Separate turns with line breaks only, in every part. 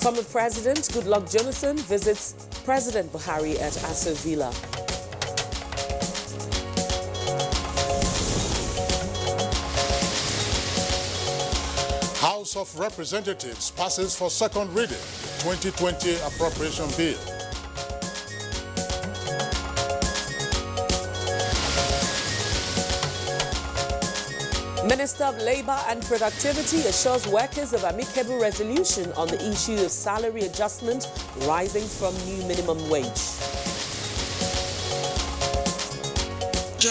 Former President Goodluck Jonathan visits President Buhari at Aso Villa.
House of Representatives passes for second reading 2020 appropriation bill.
Minister of Labour and Productivity assures workers of amicable resolution on the issue of salary adjustment rising from new minimum wage.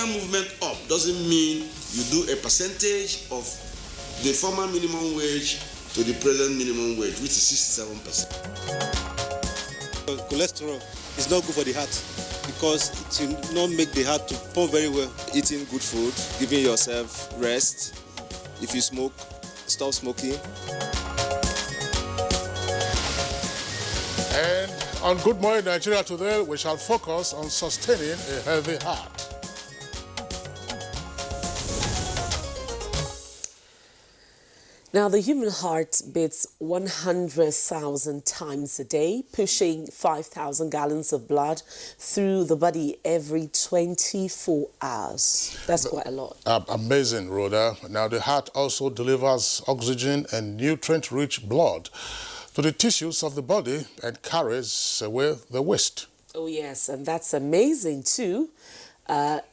Movement up doesn't mean you do a percentage of the former minimum wage to the present minimum wage, which is 67%.
Cholesterol is not good for the heart because it will not make the heart to pump very well.
Eating good food, giving yourself rest. If you smoke, stop smoking.
And on Good Morning Nigeria today, we shall focus on sustaining a healthy heart.
Now, the human heart beats 100,000 times a day, pushing 5,000 gallons of blood through the body every 24 hours. That's quite a lot.
Amazing, Rhoda. Now, the heart also delivers oxygen and nutrient-rich blood to the tissues of the body and carries away the waste.
Oh, yes, and that's amazing, too.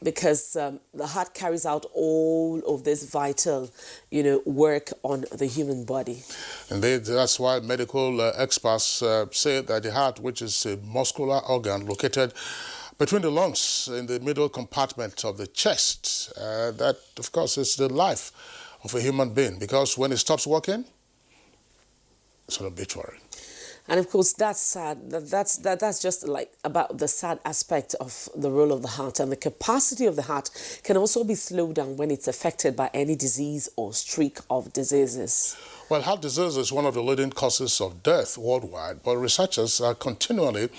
Because the heart carries out all of this vital, work on the human body.
Indeed, that's why medical experts say that the heart, which is a muscular organ located between the lungs in the middle compartment of the chest, that, of course, is the life of a human being. Because when it stops working, it's an obituary.
And of course, that's sad. That's just like about the sad aspect of the role of the heart. And the capacity of the heart can also be slowed down when it's affected by any disease or streak of diseases.
Well, heart disease is one of the leading causes of death worldwide, but researchers are continually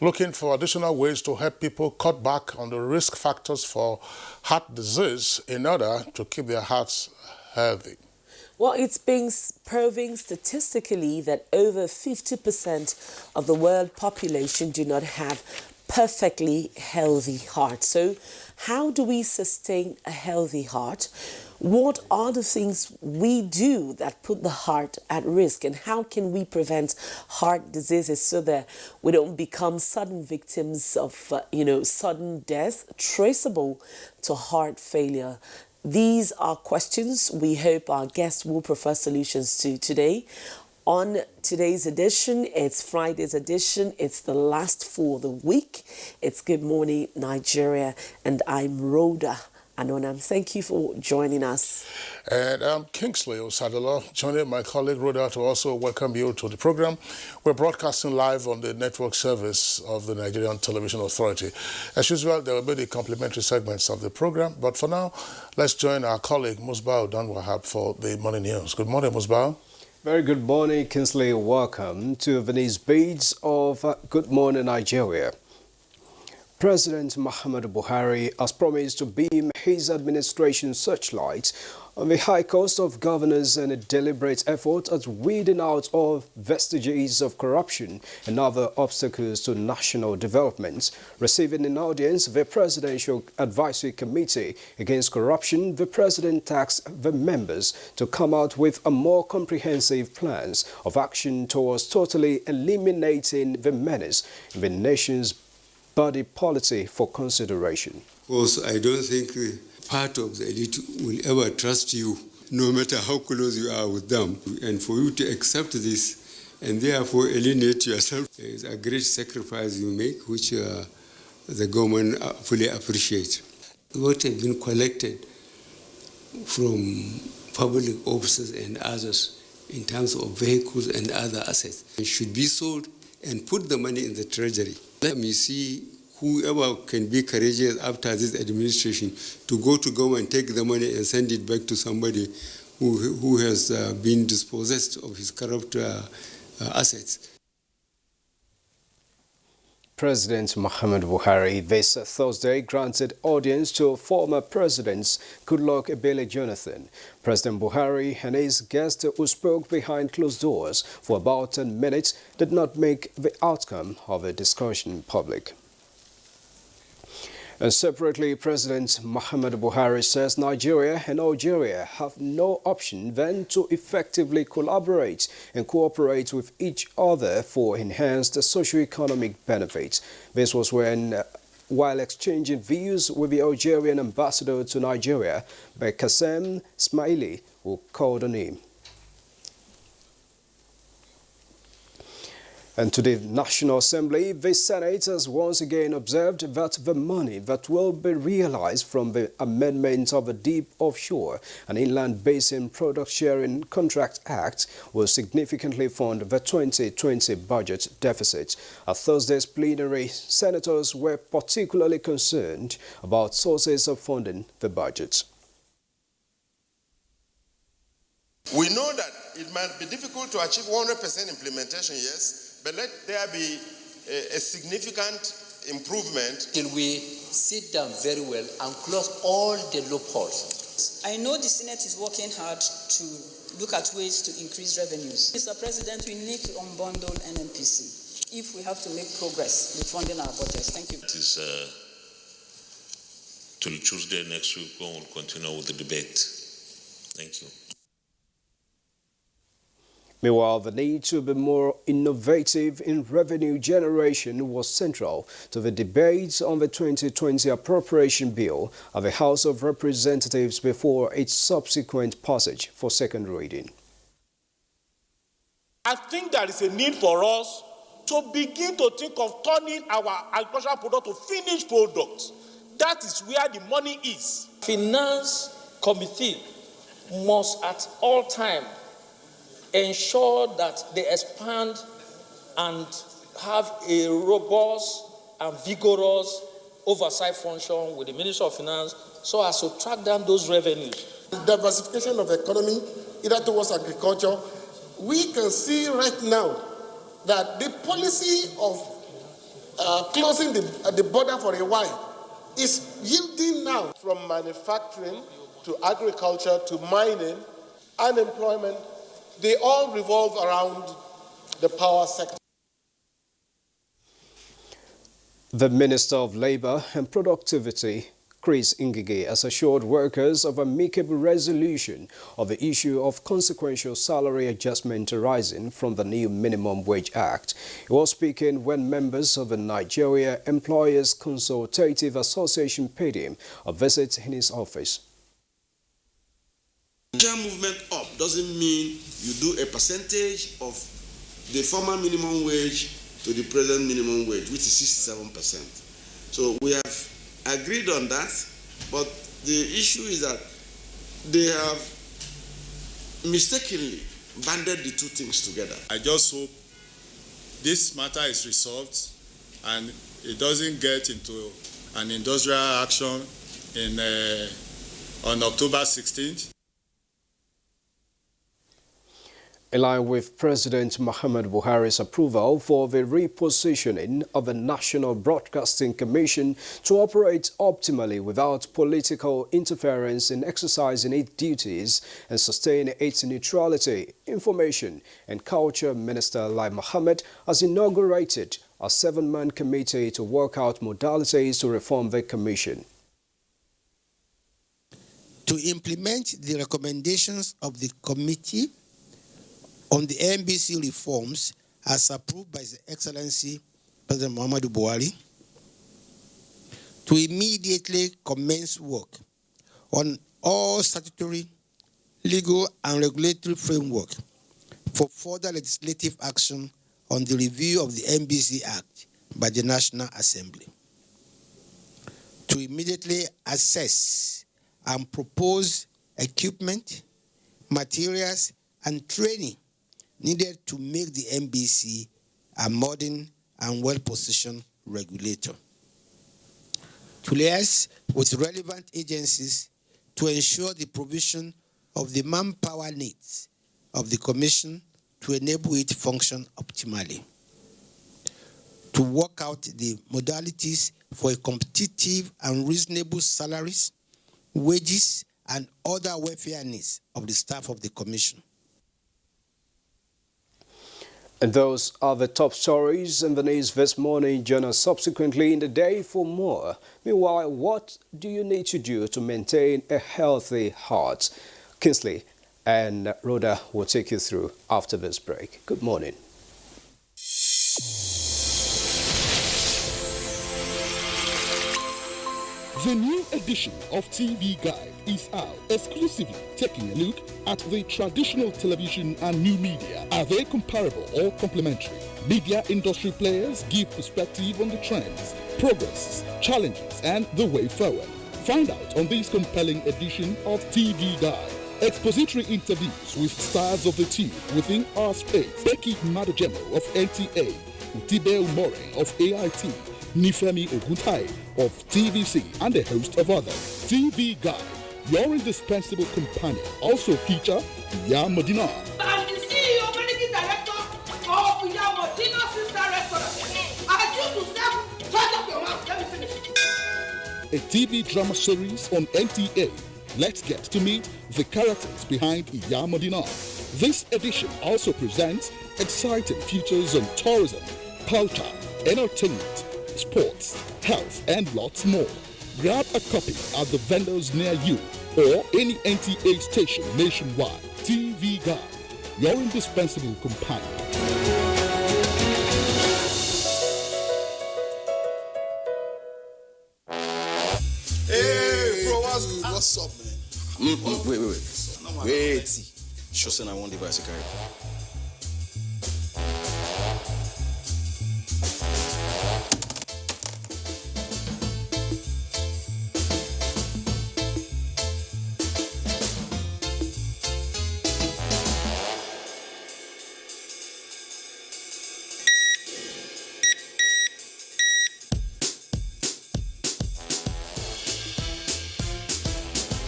looking for additional ways to help people cut back on the risk factors for heart disease in order to keep their hearts healthy.
Well, it's been proven statistically that over 50% of the world population do not have perfectly healthy hearts. So how do we sustain a healthy heart? What are the things we do that put the heart at risk? And how can we prevent heart diseases so that we don't become sudden victims of, sudden death traceable to heart failure? These are questions we hope our guests will prefer solutions to today. On today's edition, it's Friday's edition. It's the last for the week. It's Good Morning Nigeria, and I'm Rhoda Anonam. Thank you for joining us.
And I'm Kingsley Osadolo, joining my colleague Rhoda to also welcome you to the program. We're broadcasting live on the network service of the Nigerian Television Authority. As usual, there will be the complimentary segments of the program. But for now, let's join our colleague Musbah Danwahab for the morning news. Good morning, Musbah.
Very good morning, Kingsley. Welcome to Venice Beats of Good Morning Nigeria. President Muhammadu Buhari has promised to beam his administration's searchlight on the high cost of governance and a deliberate effort at weeding out all vestiges of corruption and other obstacles to national development. Receiving an audience, the Presidential Advisory Committee Against Corruption, the President tasked the members to come out with a more comprehensive plans of action towards totally eliminating the menace in the nation's body policy for consideration.
Of course, I don't think part of the elite will ever trust you, no matter how close you are with them. And for you to accept this and therefore alienate yourself is a great sacrifice you make, which the government fully appreciates. What has been collected from public officers and others in terms of vehicles and other assets should be sold and put the money in the treasury. Let me see whoever can be courageous after this administration to go to government, take the money and send it back to somebody who has been dispossessed of his corrupt assets.
President Muhammadu Buhari this Thursday granted audience to former Presidents Goodluck Ebele Jonathan. President Buhari and his guest, who spoke behind closed doors for about 10 minutes, did not make the outcome of the discussion public. And separately, President Muhammadu Buhari says Nigeria and Algeria have no option than to effectively collaborate and cooperate with each other for enhanced socio-economic benefits. This was while exchanging views with the Algerian ambassador to Nigeria, by Kassem Smaili, who called on him. And to the National Assembly, the Senate has once again observed that the money that will be realized from the amendment of the Deep Offshore and Inland Basin Product Sharing Contract Act will significantly fund the 2020 budget deficit. At Thursday's plenary, senators were particularly concerned about sources of funding the budget.
We know that it might be difficult to achieve 100% implementation, yes, but let there be a significant improvement.
Till we sit down very well and close all the loopholes.
I know the Senate is working hard to look at ways to increase revenues. Mr. President, we need to unbundle NNPC if we have to make progress with funding our budgets. Thank you.
It is till Tuesday next week when we'll continue with the debate. Thank you.
Meanwhile, the need to be more innovative in revenue generation was central to the debates on the 2020 appropriation bill at the House of Representatives before its subsequent passage for second reading.
I think there is a need for us to begin to think of turning our agricultural product to finished products. That is where the money is.
Finance committee must at all times ensure that they expand and have a robust and vigorous oversight function with the Ministry of Finance so as to track down those revenues.
The diversification of the economy, either towards agriculture, we can see right now that the policy of closing the border for a while is yielding now. From manufacturing to agriculture to mining, unemployment, they all revolve around the power sector.
The Minister of Labour and Productivity, Chris Ngige, has assured workers of amicable resolution of the issue of consequential salary adjustment arising from the new Minimum Wage Act. He was speaking when members of the Nigeria Employers Consultative Association paid him a visit in his office.
Movement up doesn't mean you do a percentage of the former minimum wage to the present minimum wage, which is 67%. So we have agreed on that, but the issue is that they have mistakenly banded the two things together.
I just hope this matter is resolved and it doesn't get into an industrial action on October 16th.
In line with President Muhammadu Buhari's approval for the repositioning of the National Broadcasting Commission to operate optimally without political interference in exercising its duties and sustain its neutrality, Information and Culture Minister Lai Mohammed has inaugurated a 7-man committee to work out modalities to reform the commission.
To implement the recommendations of the committee on the NBC reforms as approved by His Excellency President Muhammadu Buhari, to immediately commence work on all statutory, legal and regulatory framework for further legislative action on the review of the NBC Act by the National Assembly, to immediately assess and propose equipment, materials and training needed to make the NBC a modern and well-positioned regulator. To liaise with relevant agencies to ensure the provision of the manpower needs of the Commission to enable it to function optimally. to work out the modalities for a competitive and reasonable salaries, wages, and other welfare needs of the staff of the Commission.
And those are the top stories in the news this morning. Join us subsequently in the day for more. Meanwhile, what do you need to do to maintain a healthy heart? Kingsley and Rhoda will take you through after this break. Good morning.
The new edition of TV Guide is out, exclusively taking a look at the traditional television and new media. Are they comparable or complementary? Media industry players give perspective on the trends, progress, challenges, and the way forward. Find out on this compelling edition of TV Guide. Expository interviews with stars of the team within our space. Becky Madojemo of NTA, Utibe Umore of AIT, Nifemi Oguntai of TVC, and a host of others. TV Guide, your indispensable companion, also feature Iya Medina.
I'm the CEO, managing director of Iya Medina Sister Restaurant. I choose to serve. Shut up your mouth. Let me finish.
A TV drama series on NTA. Let's get to meet the characters behind Iya Medina. This edition also presents exciting features on tourism, culture, entertainment, sports, health, and lots more. Grab a copy at the vendors near you or any NTA station nationwide. TV Guide, your indispensable companion.
Hey, bro, what's up, man? Wait. Sure, son, I won't device a carry.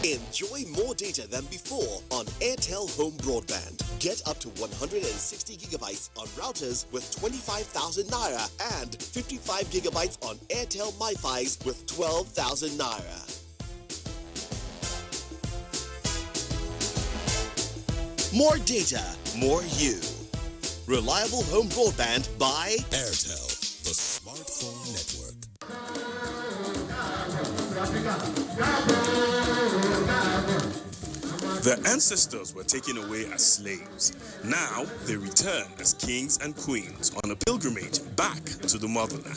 Enjoy more data than before on Airtel Home Broadband. Get up to 160 gigabytes on routers with 25,000 Naira and 55 gigabytes on Airtel MiFis with 12,000 Naira. More data, more you. Reliable home broadband by Airtel, the smartphone network.
Their ancestors were taken away as slaves. Now they return as kings and queens on a pilgrimage back to the motherland.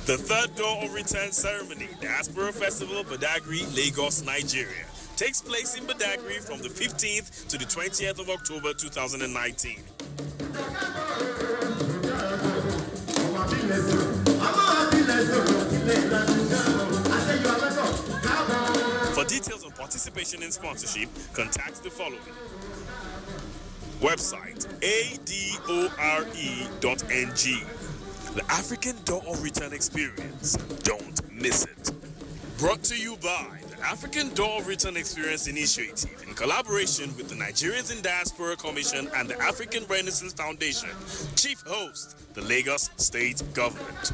The third door of return ceremony, Diaspora Festival, Badagry, Lagos, Nigeria, takes place in Badagry from the 15th to the 20th of October 2019. For details on participation and sponsorship, contact the following. Website adore.ng. The African Door of Return Experience. Don't miss it. Brought to you by the African Door of Return Experience Initiative in collaboration with the Nigerians in Diaspora Commission and the African Renaissance Foundation. Chief host, the Lagos State Government.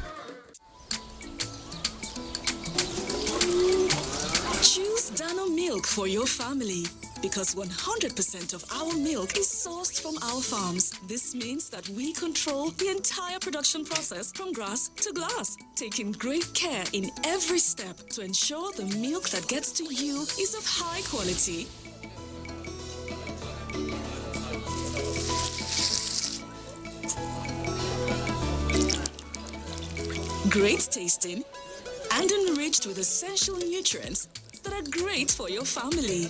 Choose Dano Milk for your family because 100% of our milk is sourced from our farms. This means that we control the entire production process from grass to glass, taking great care in every step to ensure the milk that gets to you is of high quality. Great tasting and enriched with essential nutrients that are great for your family.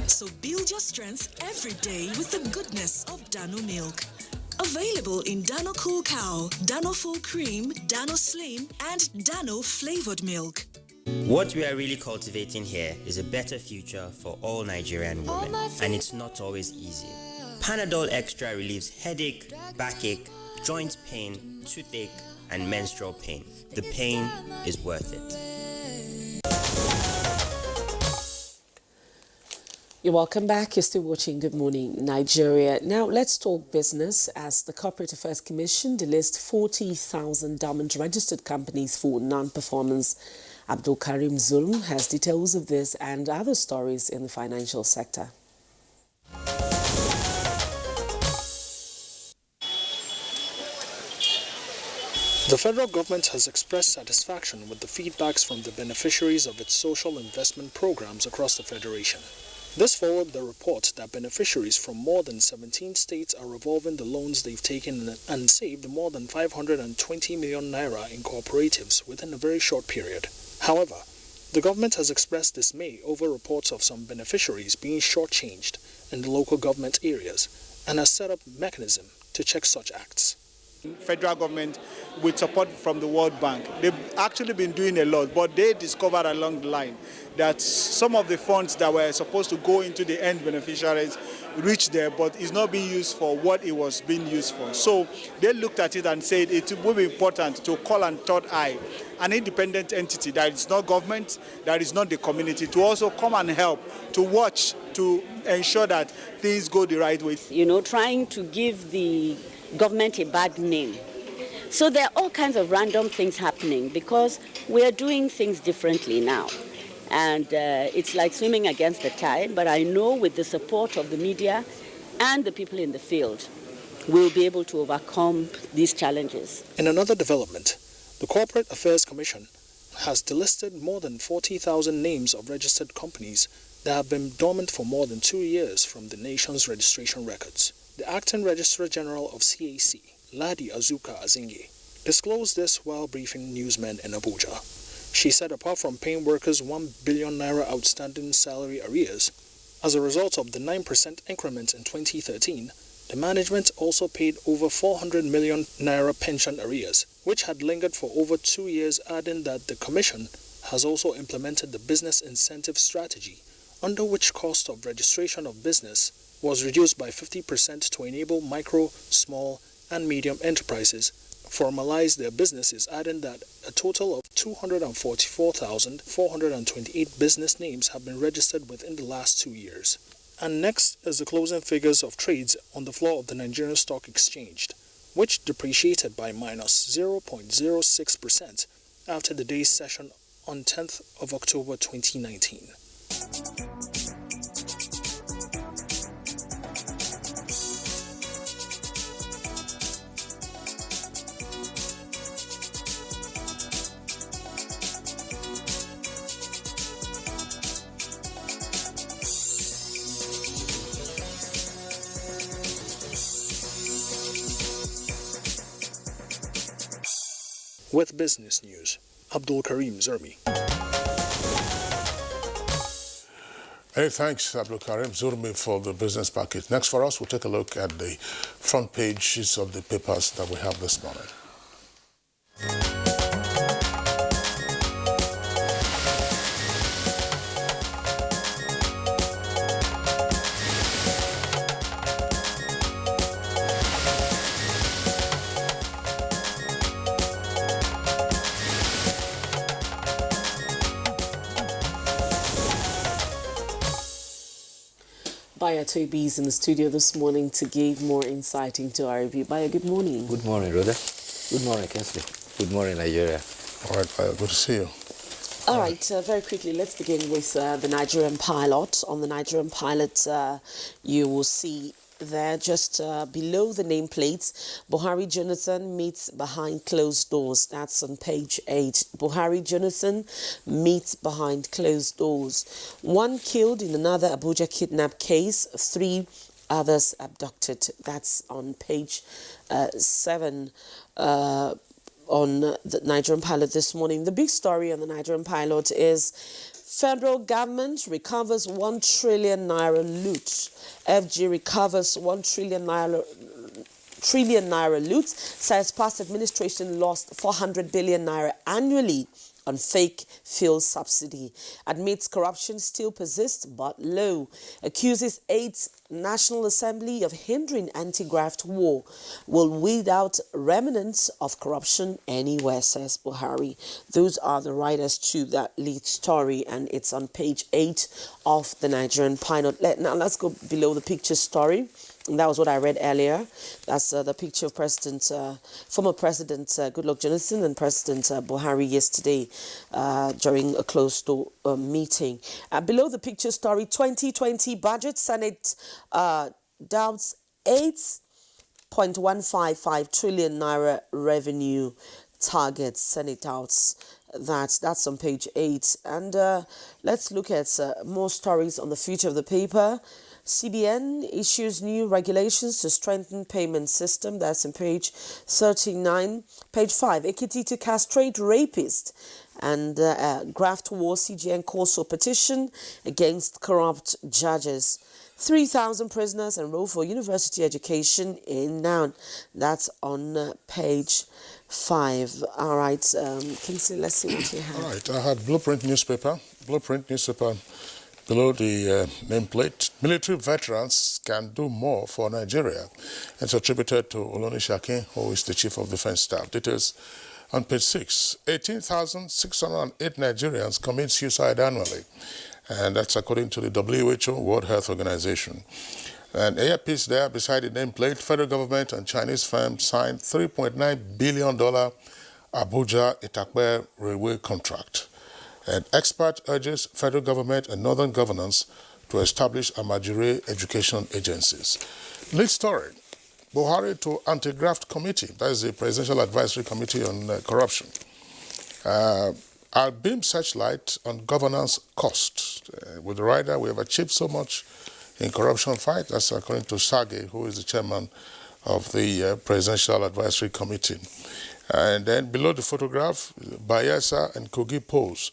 So build your strength every day with the goodness of Dano Milk. Available in Dano Cool Cow, Dano Full Cream, Dano Slim, and Dano Flavored Milk.
What we are really cultivating here is a better future for all Nigerian women, and it's not always easy. Panadol Extra relieves headache, backache, joint pain, toothache, and menstrual pain. The pain is worth it.
You're welcome back. You're still watching Good Morning Nigeria. Now let's talk business as the Corporate Affairs Commission delisted 40,000 dormant registered companies for non-performance. Abdul Karim Zulm has details of this and other stories in the financial sector.
The federal government has expressed satisfaction with the feedbacks from the beneficiaries of its social investment programs across the federation. This followed the report that beneficiaries from more than 17 states are revolving the loans they've taken and saved more than 520 million naira in cooperatives within a very short period. However, the government has expressed dismay over reports of some beneficiaries being shortchanged in the local government areas and has set up a mechanism to check such acts.
Federal government with support from the World Bank. They've actually been doing a lot, but they discovered along the line that some of the funds that were supposed to go into the end beneficiaries reached there, but is not being used for what it was being used for. So they looked at it and said it would be important to call on third eye, an independent entity that is not government, that is not the community, to also come and help, to watch, to ensure that things go the right way.
You know, trying to give the government a bad name. So there are all kinds of random things happening because we are doing things differently now. And it's like swimming against the tide, but I know with the support of the media and the people in the field, we'll be able to overcome these challenges.
In another development, the Corporate Affairs Commission has delisted more than 40,000 names of registered companies that have been dormant for more than 2 years from the nation's registration records. The Acting Registrar General of CAC, Ladi Azuka Azinge, disclosed this while briefing newsmen in Abuja. She said apart from paying workers 1 billion naira outstanding salary arrears, as a result of the 9% increment in 2013, the management also paid over 400 million naira pension arrears, which had lingered for over 2 years, adding that the Commission has also implemented the business incentive strategy, under which cost of registration of business was reduced by 50% to enable micro, small, and medium enterprises formalize their businesses, adding that a total of 244,428 business names have been registered within the last 2 years. And next is the closing figures of trades on the floor of the Nigerian Stock Exchange, which depreciated by minus 0.06% after the day's session on 10th of October 2019. With business news, Abdul Karim Zurmi.
Hey, thanks, Abdul Karim Zurmi, for the business package. Next for us, we'll take a look at the front pages of the papers that we have this morning.
Baya Toby is in the studio this morning to give more insight into our review. Baya, good morning.
Good morning, Rhoda. Good morning, Kinsley. Good morning, Nigeria.
All right, Baya, good to see you.
All right, very quickly, let's begin with the Nigerian pilot. On the Nigerian pilot, you will see there just below the nameplates, Buhari Jonathan meets behind closed doors. That's on page 8. Buhari Jonathan meets behind closed doors. 1 killed in another Abuja kidnap case, 3 others abducted. That's on page 7 on the Nigerian pilot this morning. The big story on the Nigerian pilot is federal government recovers 1 trillion naira loot. FG recovers 1 trillion naira loot, says past administration lost 400 billion naira annually on fake fuel subsidy. Admits corruption still persists but low. Accuses 8th National Assembly of hindering anti-graft war. Will weed out remnants of corruption anywhere, says Buhari. Those are the writers to that lead story, and it's on page 8 of the Nigerian Pilot. Now let's go below the picture story. And that was what I read earlier. That's the picture of former President Goodluck Jonathan and President Buhari yesterday during a closed-door meeting. Below the picture story, 2020 budget, Senate doubts 8.155 trillion naira revenue targets. Senate doubts that. That's on page 8. And let's look at more stories on the future of the paper. CBN issues new regulations to strengthen payment system. That's on page 39. Page 5, Ekiti to castrate rapist. And graft war, CGN calls for petition against corrupt judges. 3,000 prisoners enrolled for university education in Noun. That's on page 5. All right, Kingsley, let's see what you have.
All right, I had Blueprint newspaper. Below the nameplate, military veterans can do more for Nigeria. It's attributed to Oloni Shakin, who is the Chief of Defense Staff. Details on page 6. 18,608 Nigerians commit suicide annually, and that's according to the WHO, World Health Organization. And earpiece there beside the nameplate, federal government and Chinese firm signed $3.9 billion Abuja Itakpe railway contract. An expert urges federal government and northern governors to establish Amajiri education agencies. Lead story, Buhari to Anti-Graft Committee, that is the Presidential Advisory Committee on Corruption. I'll beam searchlight on governance costs. With the rider, we have achieved so much in corruption fight. That's according to Sage, who is the chairman of the Presidential Advisory Committee. And then below the photograph, Bayelsa and Kogi pose.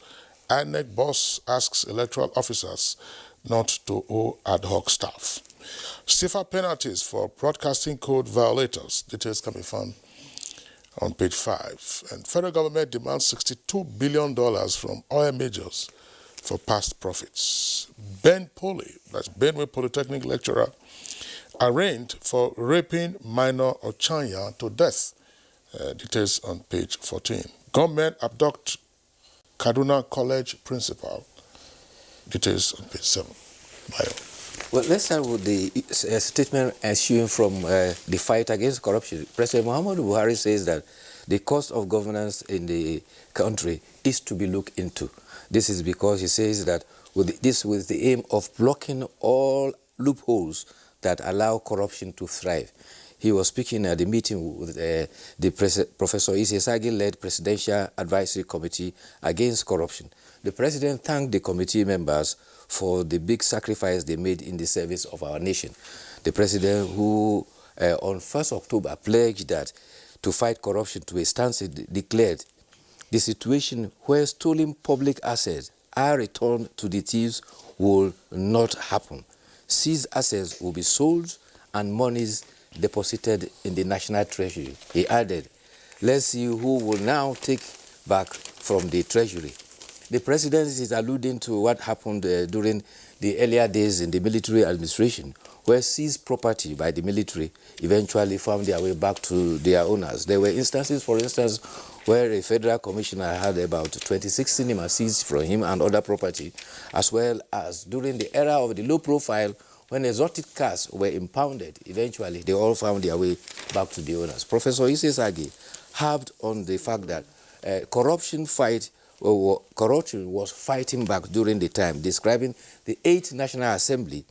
INEC boss asks electoral officers not to owe ad hoc staff. Stiffer penalties for broadcasting code violators. Details can be found on page 5. And federal government demands $62 billion from oil majors for past profits. Ben Poli, that's Benway Polytechnic lecturer, arraigned for raping minor Ochanya to death. Details on page 14. Government abduct Kaduna College principal. Details on page 7. Bio.
Well, let's start with the statement issuing from the fight against corruption. President Muhammadu Buhari says that the cost of governance in the country is to be looked into. This is because he says that with the aim of blocking all loopholes that allow corruption to thrive. He was speaking at the meeting with Professor Ise Sagi-led Presidential Advisory Committee Against Corruption. The President thanked the committee members for the big sacrifice they made in the service of our nation. The President, who on 1st October pledged that to fight corruption to a standstill, declared the situation where stolen public assets are returned to the thieves will not happen. Seized assets will be sold and monies deposited in the National Treasury. He added, let's see who will now take back from the Treasury. The President is alluding to what happened during the earlier days in the military administration, where seized property by the military eventually found their way back to their owners. There were instances, for instance, where a federal commissioner had about 26 cinemas seized from him and other property, as well as during the era of the low profile, when exotic cars were impounded, eventually they all found their way back to the owners. Professor Ise Sagi harped on the fact that corruption was fighting back during the time, describing the 8th National Assembly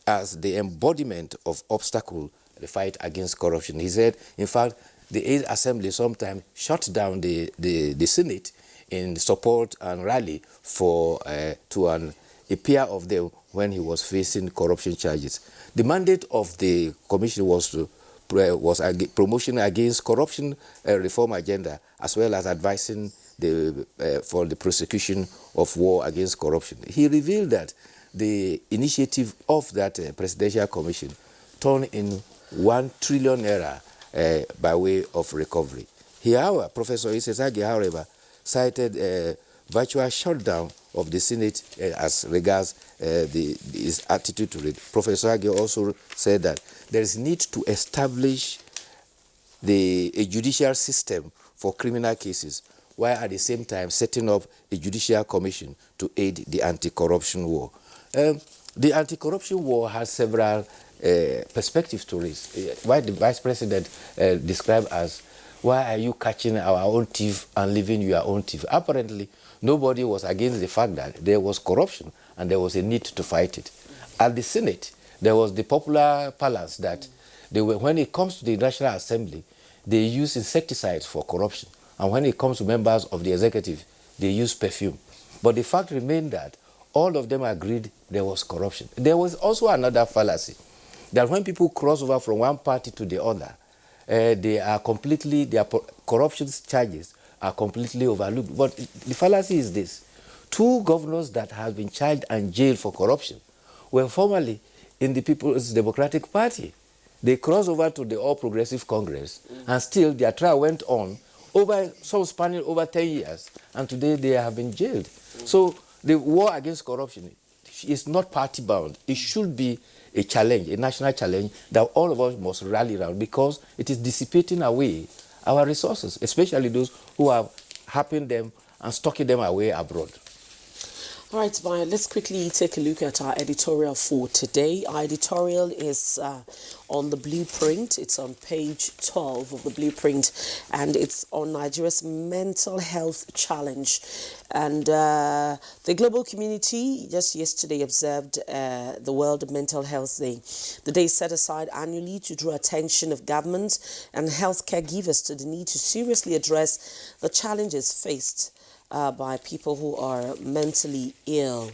as the embodiment of obstacle, the fight against corruption. He said, in fact, the 8th Assembly sometimes shut down the Senate in support and rally for a peer of them when he was facing corruption charges. The mandate of the commission was promotion against corruption reform agenda, as well as advising for the prosecution of war against corruption. He revealed that the initiative of that presidential commission turned in 1 trillion naira by way of recovery. Here, Professor Ise Sagi, however, cited virtual shutdown of the Senate as regards his attitude to it. Professor Age also said that there is need to establish a judicial system for criminal cases, while at the same time setting up a judicial commission to aid the anti-corruption war. The anti-corruption war has several perspectives to it. Why the Vice President described as, why are you catching our own thief and leaving your own thief? Apparently, nobody was against the fact that there was corruption and there was a need to fight it. At the Senate, there was the popular balance that when it comes to the National Assembly, they use insecticides for corruption. And when it comes to members of the executive, they use perfume. But the fact remained that all of them agreed there was corruption. There was also another fallacy, that when people cross over from one party to the other, their corruption charges are completely overlooked. But the fallacy is this: 2 governors that have been charged and jailed for corruption were formerly in the People's Democratic Party. They crossed over to the All Progressive Congress, and still their trial went on, some spanning over 10 years, and today they have been jailed. So the war against corruption is not party-bound. It should be a challenge, a national challenge that all of us must rally around, because it is dissipating away our resources, especially those who are happing them and stocking them away abroad.
All right, Maya, let's quickly take a look at our editorial for today. Our editorial is on the blueprint. It's on page 12 of the blueprint, and it's on Nigeria's mental health challenge. And the global community just yesterday observed the World Mental Health Day. The day is set aside annually to draw attention of governments and health caregivers to the need to seriously address the challenges faced by people who are mentally ill.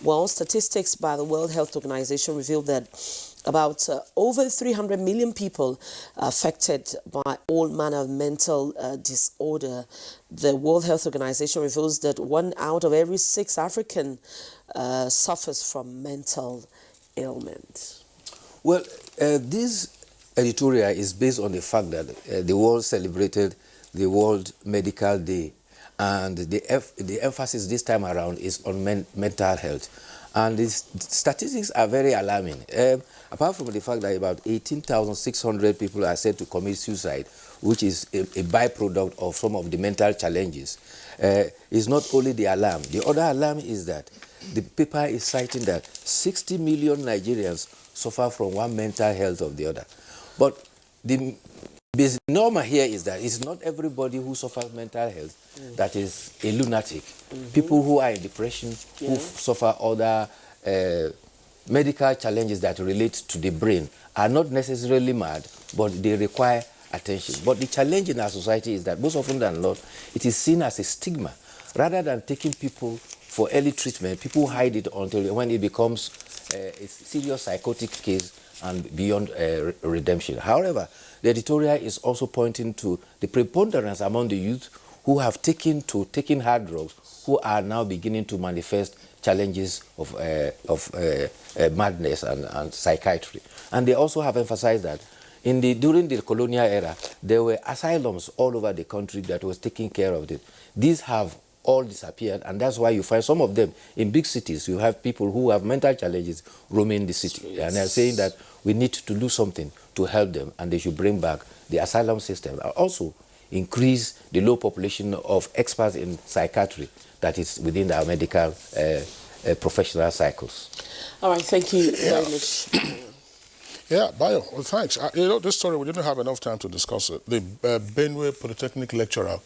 Well, statistics by the World Health Organization revealed that about over 300 million people are affected by all manner of mental disorder. The World Health Organization reveals that 1 out of every 6 African suffers from mental ailment.
Well, this editorial is based on the fact that the world celebrated the World Medical Day, and the emphasis this time around is on mental health. And the statistics are very alarming. Apart from the fact that about 18,600 people are said to commit suicide, which is a byproduct of some of the mental challenges, is not only the alarm. The other alarm is that the paper is citing that 60 million Nigerians suffer from one mental health or the other. But the basic norm here is that it's not everybody who suffers mental health that is a lunatic. People who are in depression, who suffer other medical challenges that relate to the brain are not necessarily mad, but they require attention. But the challenge in our society is that most often than not, it is seen as a stigma. Rather than taking people for early treatment, people hide it until when it becomes a serious psychotic case and beyond redemption. However, the editorial is also pointing to the preponderance among the youth who have taken hard drugs, who are now beginning to manifest challenges of madness and psychiatry. And they also have emphasized that during the colonial era, there were asylums all over the country that was taking care of it. These have all disappeared, and that's why you find some of them in big cities. You have people who have mental challenges roaming the city, and they're saying that we need to do something to help them, and they should bring back the asylum system, and also increase the low population of experts in psychiatry that is within our medical professional cycles.
All right, thank you very much.
Yeah, Bayo, well, thanks. This story, we didn't have enough time to discuss it. The Benue Polytechnic lecturer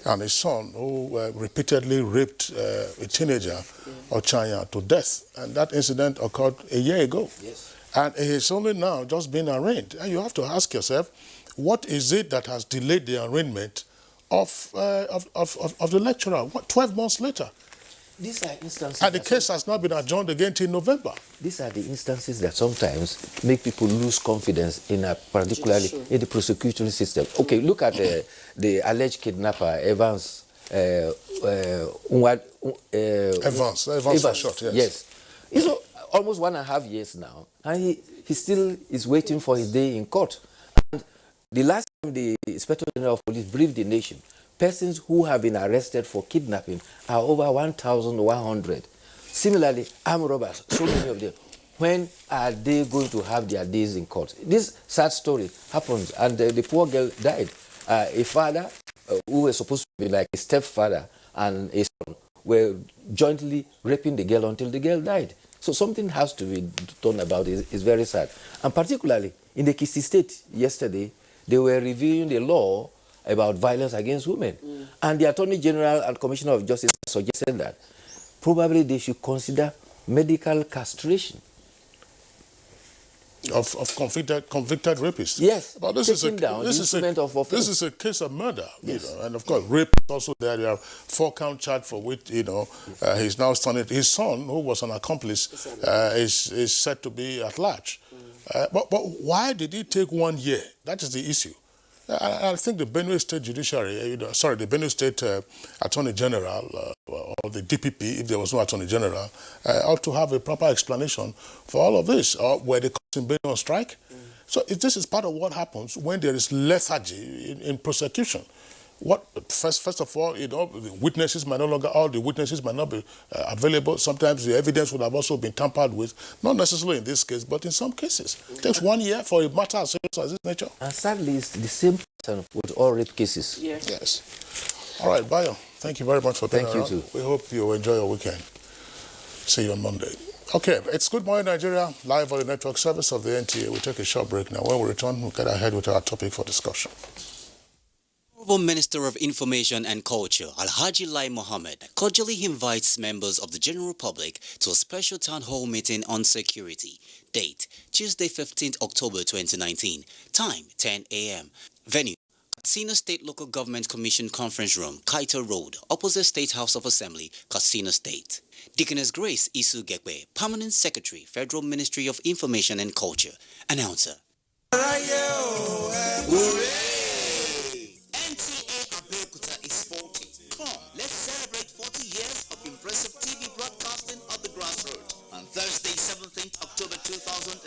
and his son, who repeatedly raped a teenager, Ochanya, to death. And that incident occurred a year ago.
Yes.
And he's only now just been arraigned. And you have to ask yourself, what is it that has delayed the arraignment of the lecturer? 12 months later?
These are instances.
And the case has not been adjourned again till November.
These are the instances that sometimes make people lose confidence in particularly in the prosecution system. Okay, look at the alleged kidnapper, Evans. Evans
shot, yes.
Yes. It's almost 1.5 years now, and he still is waiting for his day in court. And the last time the Inspector General of Police briefed the nation, persons who have been arrested for kidnapping are over 1,100. Similarly, armed robbers, so many of them. When are they going to have their days in court? This sad story happens, and the poor girl died. A father who was supposed to be like a stepfather and a son were jointly raping the girl until the girl died. So something has to be done about it. It's very sad. And particularly in the Ekiti State yesterday, they were reviewing the law about violence against women. And the Attorney General and Commissioner of Justice suggested that probably they should consider medical castration
of convicted rapists.
Yes,
but this is a case of murder,
yes.
You know, and of course rape is also there. There are 4-count charge for which he's now standing. His son, who was an accomplice, is said to be at large. But why did it take 1 year? That is the issue. I think the Benue State Judiciary, the Benue State Attorney General, or the DPP, if there was no Attorney General, ought to have a proper explanation for all of this. Or were the courts in Benue on strike? So this is part of what happens when there is lethargy in prosecution. First of all, the witnesses might no longer, all the witnesses might not be available. Sometimes the evidence would have also been tampered with, not necessarily in this case, but in some cases. It takes 1 year for a matter as serious as this nature.
And sadly, it's the same pattern with all rape cases.
Yes. All right, Bayo, thank you very much for being around.
Thank you too.
We hope you enjoy your weekend. See you on Monday. Okay, it's Good Morning Nigeria, live on the network service of the NTA. We'll take a short break now. When we return, we'll get ahead with our topic for discussion.
Honorable Minister of Information and Culture, Alhaji Lai Mohammed, cordially invites members of the general public to a special town hall meeting on security. Date, Tuesday 15th October 2019. Time, 10 a.m. Venue, Katsina State Local Government Commission Conference Room, Kaito Road, opposite State House of Assembly, Katsina State. Deaconess Grace Isu Gekwe, Permanent Secretary, Federal Ministry of Information and Culture. Announcer. Is 40. Come, let's celebrate 40 years of impressive TV broadcasting of the grassroots. On Thursday, 17th October 2019,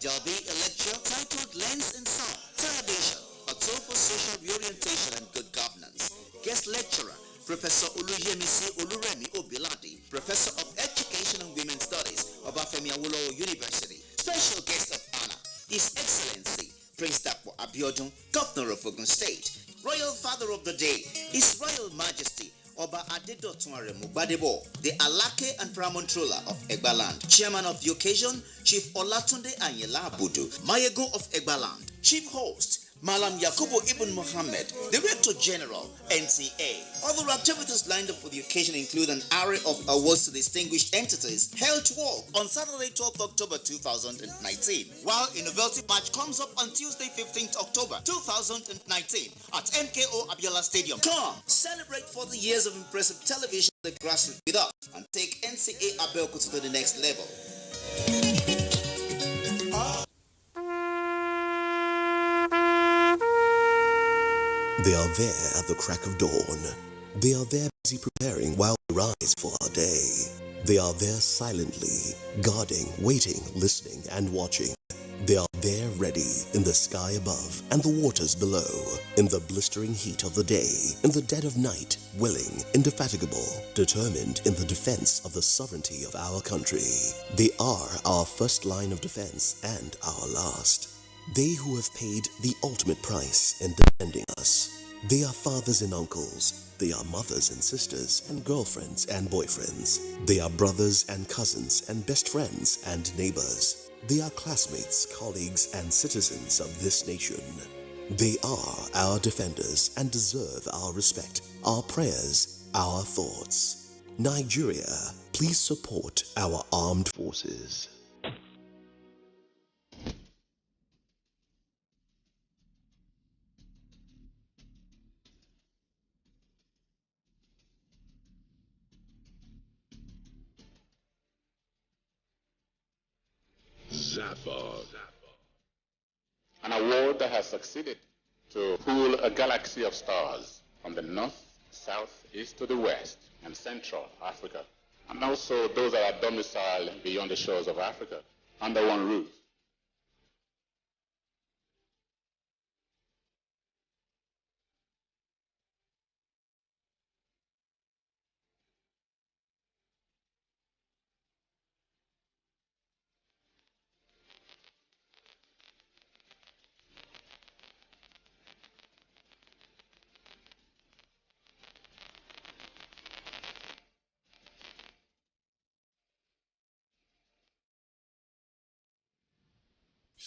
there'll be a lecture titled Lens and Sound, Television, a tool for social reorientation and good governance. Guest lecturer, Professor Oluyemisi Oluremi Obiladi, Professor of Education and Women's Studies, Obafemi Awolowo University. Special guest of honor, His Excellency, Prince Dapo Abiodun, Governor of Ogun State. Royal Father of the Day, His Royal Majesty, Oba Adedotun Aremu Gbadebo, the Alake and Paramount Ruler of Egbaland. Chairman of the occasion, Chief Olatunde Anyela Abudu, Mayegun of Egbaland. Chief Host, Malam Yakubu Ibn Mohammed, Director General, NCA. Other activities lined up for the occasion include an array of awards to distinguished entities held to walk on Saturday, 12th October 2019, while a novelty match comes up on Tuesday, 15th October 2019 at MKO Abiola Stadium. Come, celebrate 40 years of impressive television at the grassroots with us and take NCA Abeokuta to the next level.
They are there at the crack of dawn. They are there busy preparing while we rise for our day. They are there silently, guarding, waiting, listening, and watching. They are there ready in the sky above and the waters below, in the blistering heat of the day, in the dead of night, willing, indefatigable, determined in the defense of the sovereignty of our country. They are our first line of defense and our last. They who have paid the ultimate price in defending us. They are fathers and uncles. They are mothers and sisters and girlfriends and boyfriends. They are brothers and cousins and best friends and neighbors. They are classmates, colleagues, and citizens of this nation. They are our defenders and deserve our respect, our prayers, our thoughts. Nigeria, please support our armed forces.
An award that has succeeded to pool a galaxy of stars from the north, south, east to the west, and central Africa, and also those that are domiciled beyond the shores of Africa under one roof.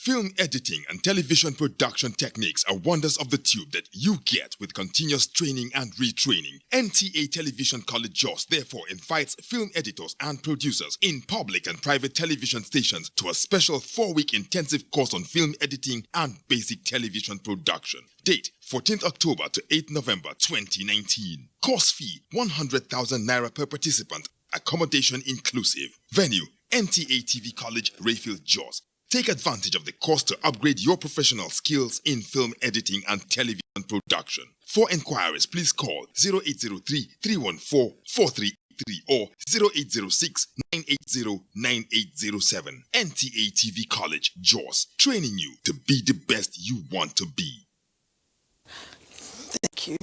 Film editing and television production techniques are wonders of the tube that you get with continuous training and retraining. NTA Television College Jos therefore invites film editors and producers in public and private television stations to a special 4-week intensive course on film editing and basic television production. Date 14th October to 8th November 2019. Course fee 100,000 naira per participant. Accommodation inclusive. Venue NTA TV College, Rayfield, Jos. Take advantage of the course to upgrade your professional skills in film editing and television production. For inquiries, please call 0803-314-4383 or 0806-980-9807. NTA TV College, Jos. Training you to be the best you want to be.
Thank you.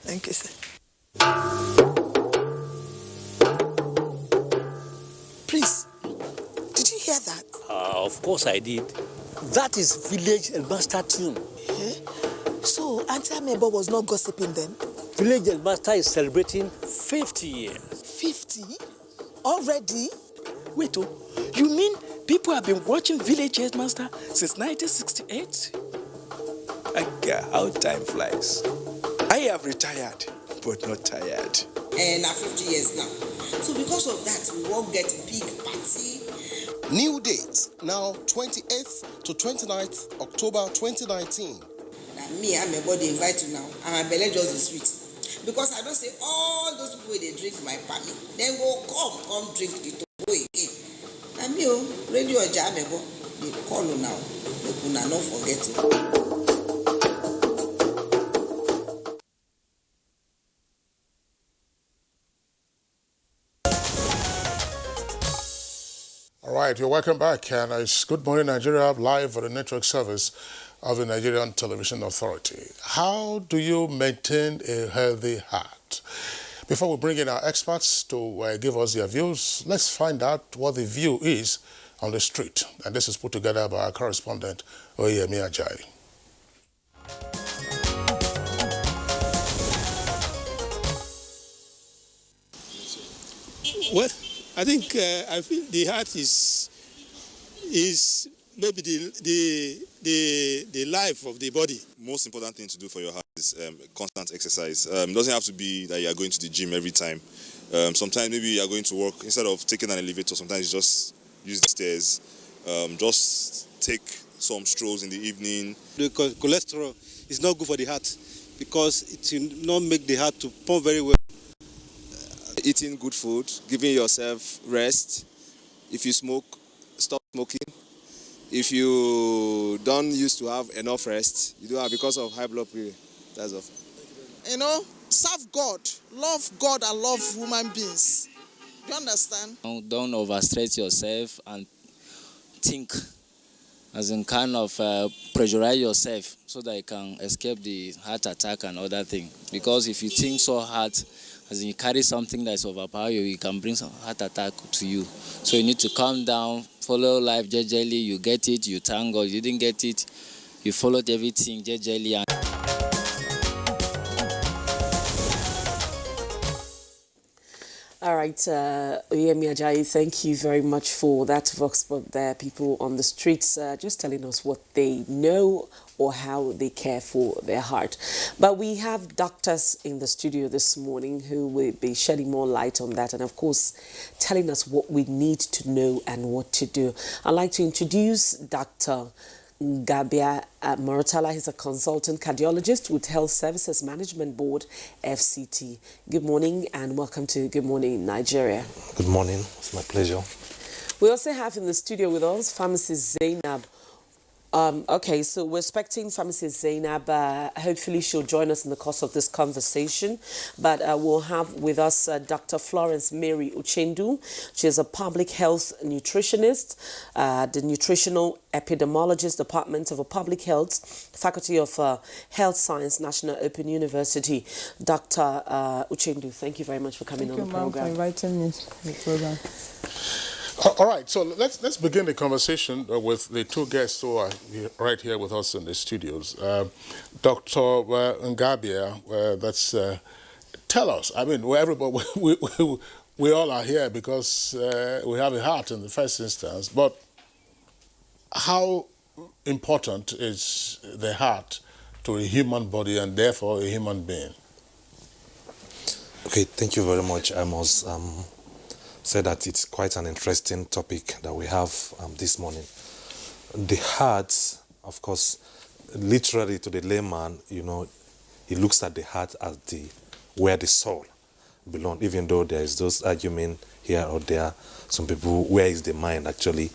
Thank you, sir. Please, did you hear that?
Of course I did. That is village master tune.
Eh? So, Auntie Amebo was not gossiping then?
Village master is celebrating 50 years.
50? Already?
Wait, you mean people have been watching Village Master since 1968? How time flies. I have retired, but not tired.
And now 50 years now. So because of that, we won't get big party.
New date, now 28th to 29th October 2019.
Me, I'm a body invite you now. And my belly just is sweet. Because I don't say all those people they drink my palmy. Then go come drink the togo again. And me, radio jam, they call you now. They could not forget it.
All right, you're welcome back, and it's Good Morning Nigeria live on the network service of the Nigerian Television Authority. How do you maintain a healthy heart? Before we bring in our experts to give us their views, let's find out what the view is on the street. And this is put together by our correspondent, Oyemi Ajayi.
Well, I think I feel the heart is maybe the life of the body.
Most important thing to do for your heart is constant exercise. It doesn't have to be that you are going to the gym every time. Sometimes maybe you are going to work, instead of taking an elevator, sometimes you just use the stairs. Just take some strolls in the evening.
The cholesterol is not good for the heart because it will not make the heart to pump very well.
Eating good food, giving yourself rest. If you smoke, stop smoking. If you don't used to have enough rest, you do have because of high blood pressure. That's all.
You know, serve God, love God and love human beings. Do you understand?
Don't overstress yourself and think, as in kind of pressurize yourself so that you can escape the heart attack and other things. Because if you think so hard, as in you carry something that is overpower you, it can bring some heart attack to you. So you need to calm down, follow life jejely. You get it, you thank God. You didn't get it, you followed everything jejely.
All right, Oyemi Ajayi, thank you very much for that vox pop there. People on the streets just telling us what they know or how they care for their heart. But we have doctors in the studio this morning who will be shedding more light on that and, of course, telling us what we need to know and what to do. I'd like to introduce Dr. Gabia Morotala. He's a consultant cardiologist with Health Services Management Board, FCT. Good morning and welcome to Good Morning Nigeria.
Good morning. It's my pleasure.
We also have in the studio with us pharmacist Zainab. Okay, so we're expecting pharmacist Zainab. Hopefully she'll join us in the course of this conversation. But we'll have with us Dr. Florence Mary Uchendu. She is a public health nutritionist, the nutritional epidemiologist, Department of Public Health, Faculty of Health Science, National Open University. Dr. Uchendu, thank you very much for coming on the program.
Thank you, ma'am, for inviting me to the program.
All right, so let's begin the conversation with the two guests who are right here with us in the studios. Dr. Ngabia, tell us, I mean, everybody, we all are here because we have a heart in the first instance, but how important is the heart to a human body and therefore a human being?
Okay, thank you very much. I must say that it's quite an interesting topic that we have this morning. The heart, of course, literally to the layman, you know, he looks at the heart as where the soul belongs, even though there is those argument here or there. Some people, where is the mind actually?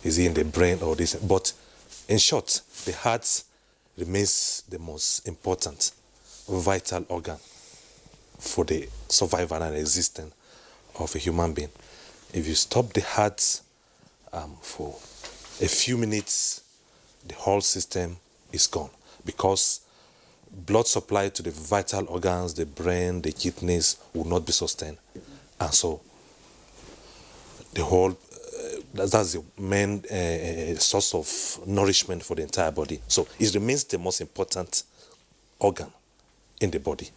Is it in the brain or this? But in short, the heart remains the most important vital organ for the survival and existence of a human being. If you stop the heart for a few minutes, the whole system is gone, because blood supply to the vital organs, the brain, the kidneys, will not be sustained. And so the whole, that's the main source of nourishment for the entire body. So it remains the most important organ in the body.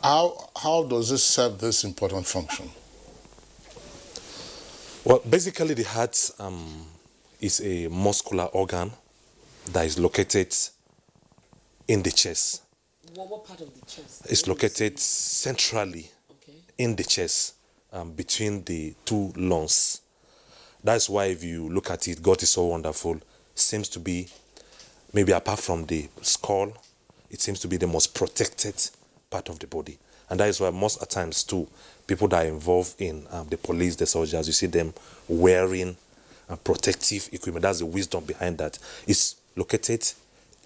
How does it serve this important function?
Well, basically the heart is a muscular organ that is located in the chest.
What part of the chest?
It's located centrally in the chest, between the two lungs. That's why if you look at it, God is so wonderful. Seems to be, maybe apart from the skull, it seems to be the most protected part of the body. And that is why most at times too, people that are involved in the police, the soldiers, you see them wearing protective equipment. That's the wisdom behind that. It's located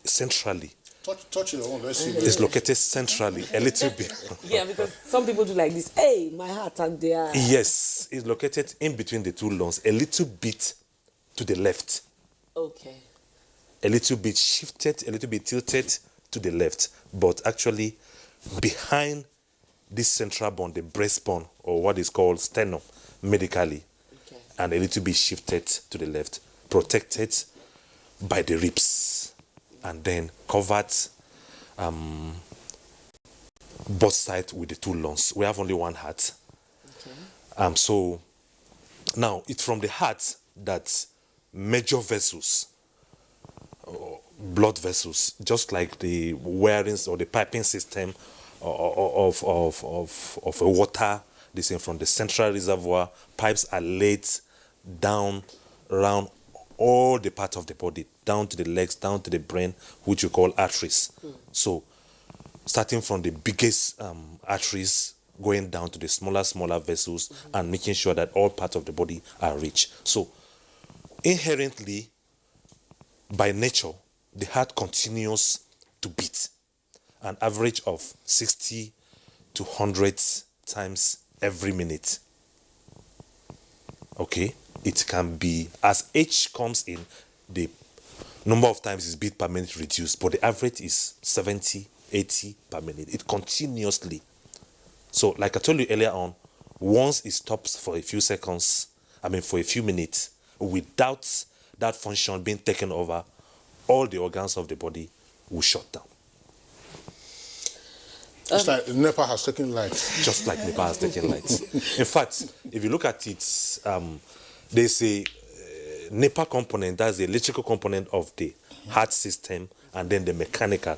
centrally.
Touch your own. Let's see.
It's located centrally, a little bit.
Yeah, because some people do like this. Hey, my heart and their...
Yes, it's located in between the two lungs, a little bit to the left.
Okay.
A little bit shifted, a little bit tilted to the left. But actually, behind this central bone, the breastbone, or what is called sternum, medically, and a little bit shifted to the left, protected by the ribs, and then covered both sides with the two lungs. We have only one heart. So now it's from the heart that major vessels, blood vessels, just like the wirings or the piping system of a water, this is from the central reservoir, pipes are laid down around all the parts of the body, down to the legs, down to the brain, which we call arteries. So starting from the biggest arteries, going down to the smaller vessels, and making sure that all parts of the body are reached. So inherently, by nature, the heart continues to beat an average of 60 to 100 times every minute. Okay? It can be, as age comes in, the number of times is beat per minute reduced, but the average is 70, 80 per minute. It continuously. So, like I told you earlier on, once it stops for a few seconds, for a few minutes, without that function being taken over, all the organs of the body will shut down.
It's like NEPA has taken light.
Just like NEPA has taken light. In fact, if you look at it, there's a NEPA component, that's the electrical component of the heart system, and then the mechanical.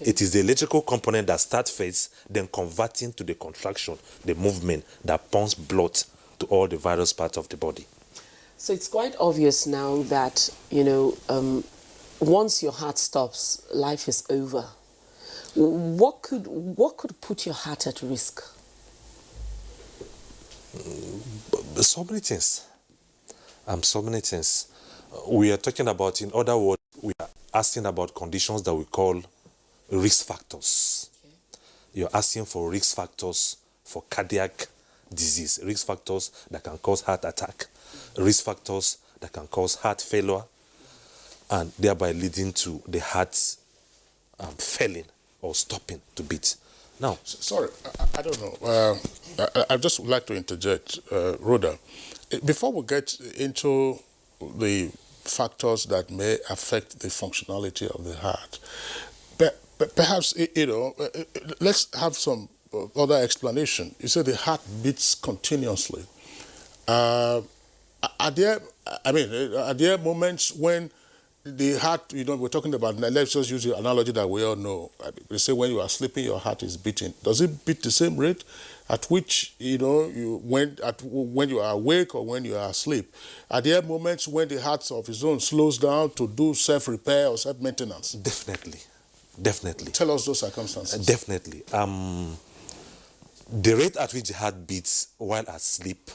It is the electrical component that starts first, then converting to the contraction, the movement that pumps blood to all the various parts of the body.
So it's quite obvious now that, once your heart stops, life is over. What could put your heart at risk?
So many things. We are talking about, in other words, we are asking about conditions that we call risk factors. You're asking for risk factors for cardiac disease, risk factors that can cause heart attack, risk factors that can cause heart failure, and thereby leading to the heart failing or stopping to beat. Now,
sorry, I don't know. I'd just like to interject, Rhoda. Before we get into the factors that may affect the functionality of the heart, perhaps, let's have some other explanation. You say the heart beats continuously. Are are there moments when the heart, we're talking about, let's just use the analogy that we all know. They say when you are sleeping, your heart is beating. Does it beat the same rate at which, when you are awake or when you are asleep? Are there moments when the heart of its own slows down to do self-repair or self-maintenance?
Definitely.
Tell us those circumstances.
Definitely. The rate at which the heart beats while asleep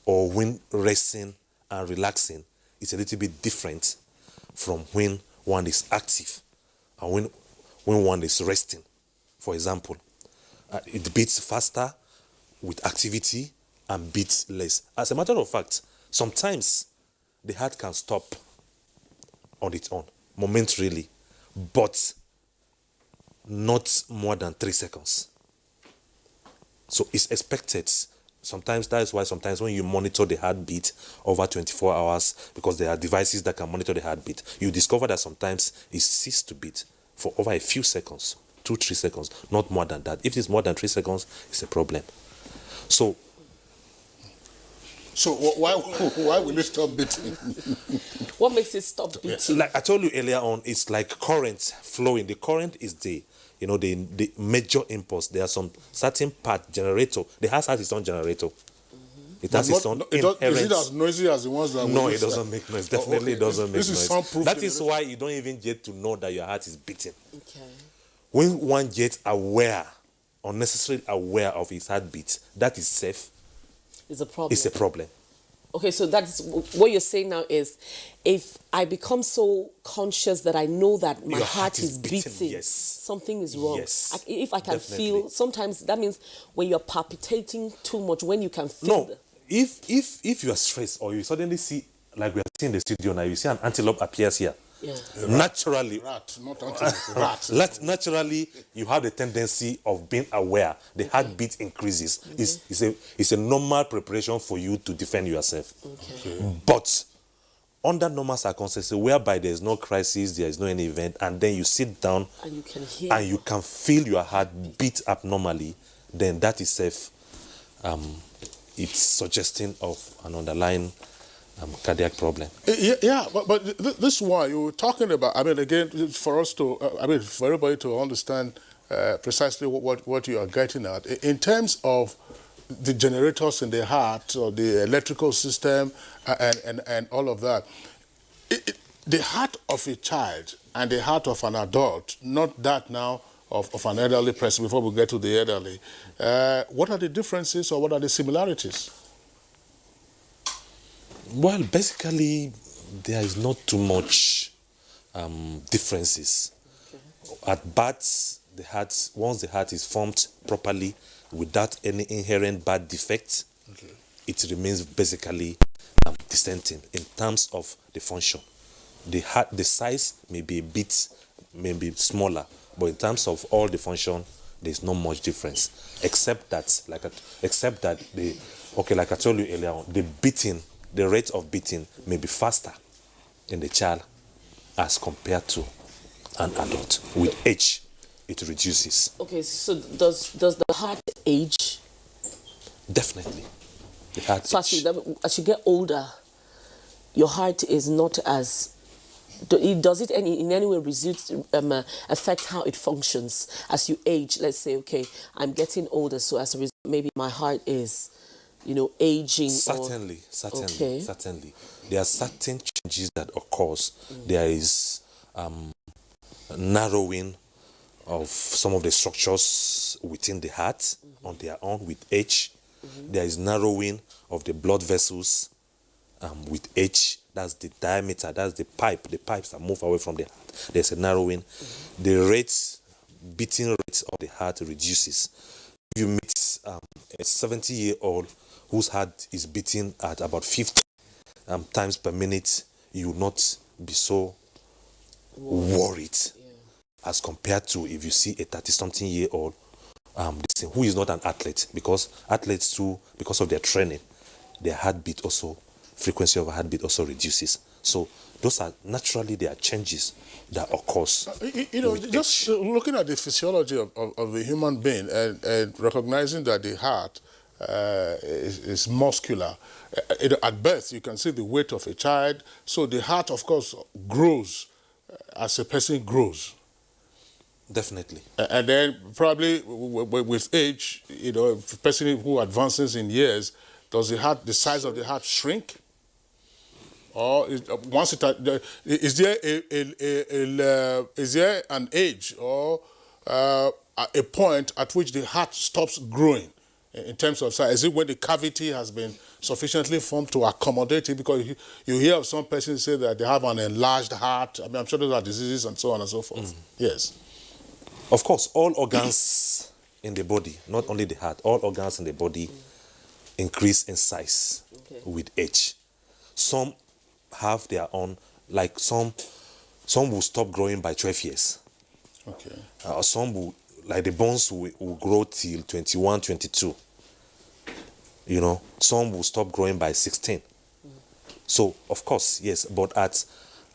or when resting and relaxing is a little bit different from when one is active and when one is resting. For example, it beats faster with activity and beats less. As a matter of fact, sometimes the heart can stop on its own, momentarily, but not more than 3 seconds. So it's expected. Sometimes that is why sometimes when you monitor the heartbeat over 24 hours, because there are devices that can monitor the heartbeat, you discover that sometimes it ceases to beat for over a few seconds, 2-3 seconds, not more than that. If it's more than 3 seconds, it's a problem. So
why will it stop beating?
What makes it stop beating?
Like I told you earlier on, it's like current flowing. The current is the major impulse. There are some certain part generator. The heart has its own generator. It has its own inherent.
Is it as noisy as the ones that?
No, it doesn't make noise. Definitely, it doesn't make noise.
This is soundproof.
That is why you don't even get to know that your heart is beating.
Okay.
When one gets aware, unnecessarily aware of his heartbeat, that is safe.
It's a problem.
It's a problem.
Okay, so that's what you're saying now is, if I become so conscious that I know that my heart is beating,
yes,
something is wrong.
Yes,
if I can
definitely.
feel, sometimes that means when you're palpitating too much, when you can feel.
No, if you are stressed or you suddenly see, like we are seeing in the studio now, you see an antelope appears here.
Yeah.
Naturally,
rat, not antelope, rat.
Naturally, you have the tendency of being aware. The heartbeat increases. It's a normal preparation for you to defend yourself.
Okay.
But under normal circumstances, whereby there is no crisis, there is no any event, and then you sit down
and you can hear
and you can feel your heart beat abnormally, then that is safe. It's suggesting of an underlying cardiac problem.
Yeah, but this one you were talking about, again, for us to, for everybody to understand precisely what you are getting at, in terms of the generators in the heart or the electrical system and all of that, the heart of a child and the heart of an adult, not that now of an elderly person, before we get to the elderly, what are the differences or what are the similarities?
Well, basically, there is not too much differences. Okay. At birth, once the heart is formed properly, without any inherent bad defects, okay, it remains basically dissenting in terms of the function. The size may be a bit, maybe smaller, but in terms of all the function, there's not much difference, except that, like I told you earlier on, the rate of beating may be faster in the child as compared to an adult. With age, it reduces.
Okay, so does the heart age?
Definitely. The heart
age. As you get older, your heart is not as... Does it in any way affect how it functions as you age? Let's say, okay, I'm getting older, so as a result, maybe my heart is... aging.
Certainly.
Okay.
Certainly. There are certain changes that occurs. There is narrowing of some of the structures within the heart on their own with age. There is narrowing of the blood vessels with age. That's the diameter, that's the pipes that move away from the heart. There's a narrowing. The beating rate of the heart reduces. If you meet a 70-year-old whose heart is beating at about 50 times per minute, you will not be so worried as compared to if you see a 30-something-year-old who is not an athlete, because athletes too, because of their training, their frequency of heartbeat also reduces. So those are naturally there are changes that occurs.
Just looking at the physiology of the human being and recognizing that the heart is muscular. At birth, you can see the weight of a child. So the heart, of course, grows as a person grows.
Definitely.
And then probably with age, you know, a person who advances in years, does the size of the heart shrink? Or is there is there an age or a point at which the heart stops growing in terms of size? Is it when the cavity has been sufficiently formed to accommodate it? Because you hear of some persons say that they have an enlarged heart. I mean, I'm sure those are diseases and so on and so forth. Yes.
Of course, all organs in the body, not only the heart, all organs in the body increase in size with age. Some have their own, like some will stop growing by 12 years.
Okay.
Some will, like the bones will grow till 21, 22. You know, some will stop growing by 16. So, of course, yes, but at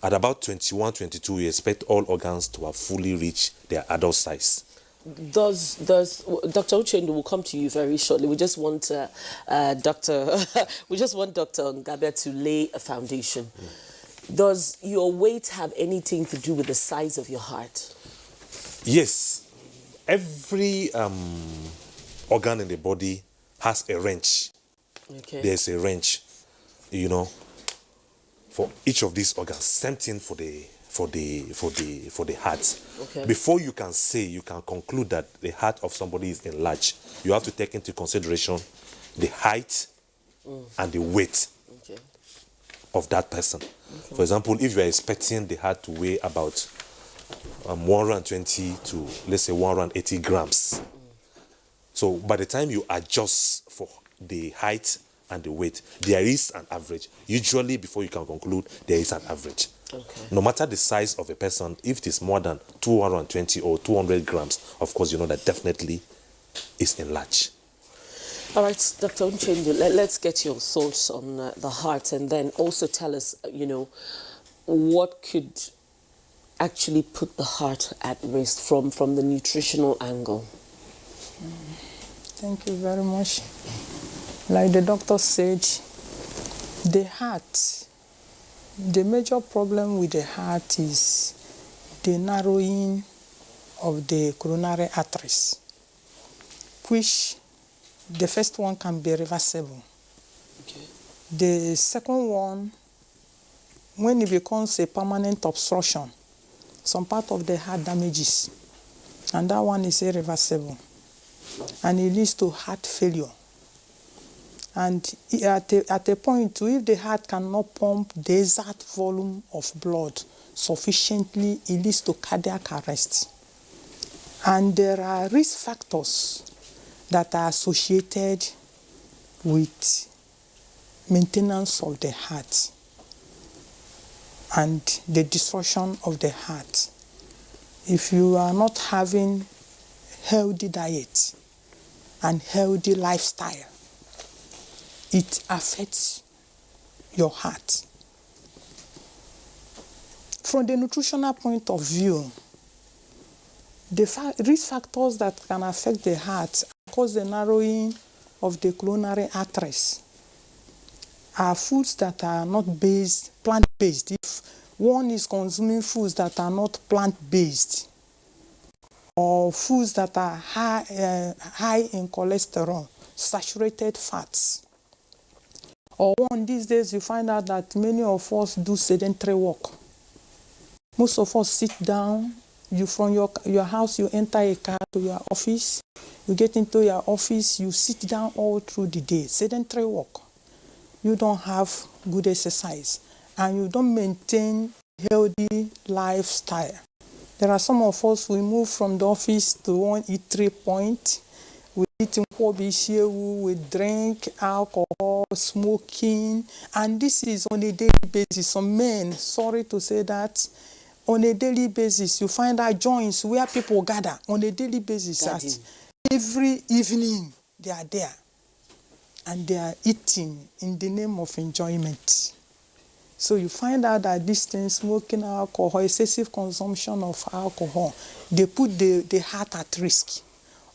about 21, 22, we expect all organs to have fully reached their adult size.
Does Dr. Uchendu will come to you very shortly. We just want Dr. Ngabia to lay a foundation. Does your weight have anything to do with the size of your heart?
Yes, every organ in the body has a range.
Okay.
There's a range, you know, for each of these organs. Same thing for the heart.
Okay.
Before you can conclude that the heart of somebody is enlarged, you have to take into consideration the height and the weight of that person. Okay. For example, if you are expecting the heart to weigh about 120 to, let's say, 180 grams. So by the time you adjust for the height and the weight, there is an average. Usually, before you can conclude, there is an average.
Okay.
No matter the size of a person, if it is more than 220 or 200 grams, of course, you know that definitely is enlarged.
All right, Dr. Uchendu, let's get your thoughts on the heart, and then also tell us, you know, what could actually put the heart at risk from the nutritional angle.
Thank you very much. Like the doctor said, the heart, the major problem with the heart is the narrowing of the coronary arteries, which the first one can be reversible. Okay. The second one, when it becomes a permanent obstruction, some part of the heart damages, and that one is irreversible, and it leads to heart failure. And at a point, too, if the heart cannot pump the exact volume of blood sufficiently, it leads to cardiac arrest. And there are risk factors that are associated with maintenance of the heart and the destruction of the heart. If you are not having healthy diet and healthy lifestyle, it affects your heart. From the nutritional point of view, the risk factors that can affect the heart cause the narrowing of the coronary arteries are foods that are not plant-based. If one is consuming foods that are not plant-based, or foods that are high in cholesterol, saturated fats, or one these days you find out that many of us do sedentary work. Most of us sit down. You from your house, you enter a car to your office. You get into your office, you sit down all through the day. Sedentary work. You don't have good exercise, and you don't maintain healthy lifestyle. There are some of us, we move from the office to one eatery point. We eat nkwobi, we drink alcohol, smoking, and this is on a daily basis. Some men, sorry to say that, on a daily basis, you find out joints where people gather on a daily basis. Every evening, they are there. And they are eating in the name of enjoyment. So you find out that this thing, smoking alcohol, excessive consumption of alcohol, they put the heart at risk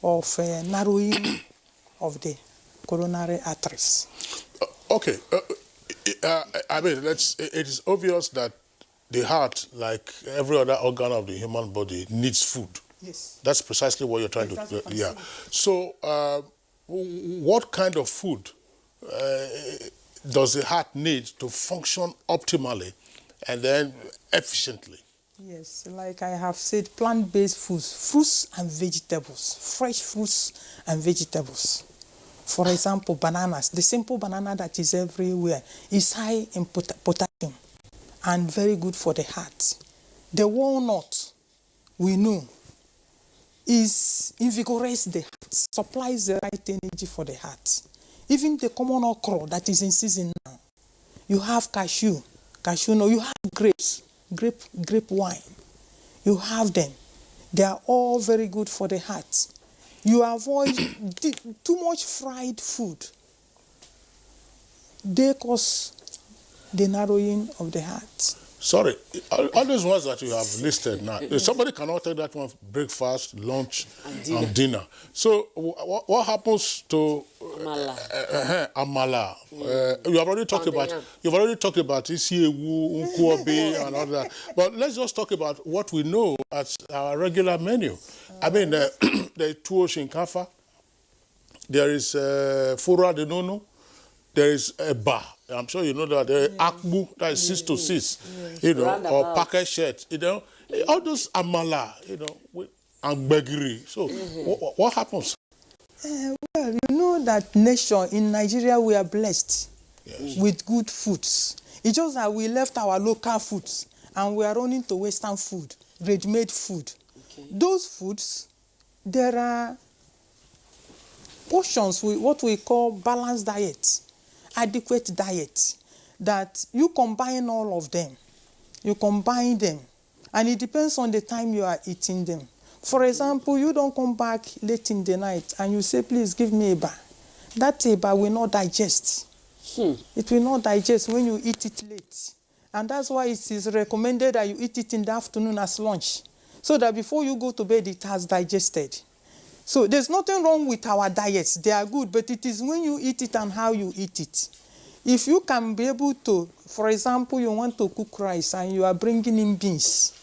of narrowing of the coronary arteries.
Okay. I mean, it is obvious that the heart, like every other organ of the human body, needs food.
Yes.
That's precisely what you're trying to. Yeah. So, what kind of food does the heart need to function optimally and then efficiently?
Yes, like I have said, plant-based foods, fruits and vegetables, fresh fruits and vegetables. For example, bananas. The simple banana that is everywhere is high in potassium and very good for the heart. The walnut, we know, invigorates the heart, supplies the right energy for the heart. Even the common okra that is in season now. You have cashew nut, you have grapes, grape wine. You have them. They are all very good for the heart. You avoid too much fried food. They cause the narrowing of the heart.
Sorry, all those ones that you have listed now, somebody cannot take that one breakfast, lunch, and dinner. So what happens to amala? You've already talked about isiewu, nkwobi, and all that. But let's just talk about what we know as our regular menu. I mean, there is tuwo shinkafa, there is fura de nono, there is eba. I'm sure you know that akbu, that is 6 to 6, you know, or packet shirt, you know, all those amala, you know, and begiri. So what happens?
Well, you know that nation in Nigeria, we are blessed with good foods. It's just that we left our local foods and we are running to Western food, ready-made food. Okay. Those foods, there are portions, what we call balanced diet, adequate diet, that you combine all of them. You combine them. And it depends on the time you are eating them. For example, you don't come back late in the night and you say, please give me eba. That eba will not digest. It will not digest when you eat it late. And that's why it is recommended that you eat it in the afternoon as lunch, so that before you go to bed, it has digested. So there's nothing wrong with our diets. They are good, but it is when you eat it and how you eat it. If you can be able to, for example, you want to cook rice and you are bringing in beans,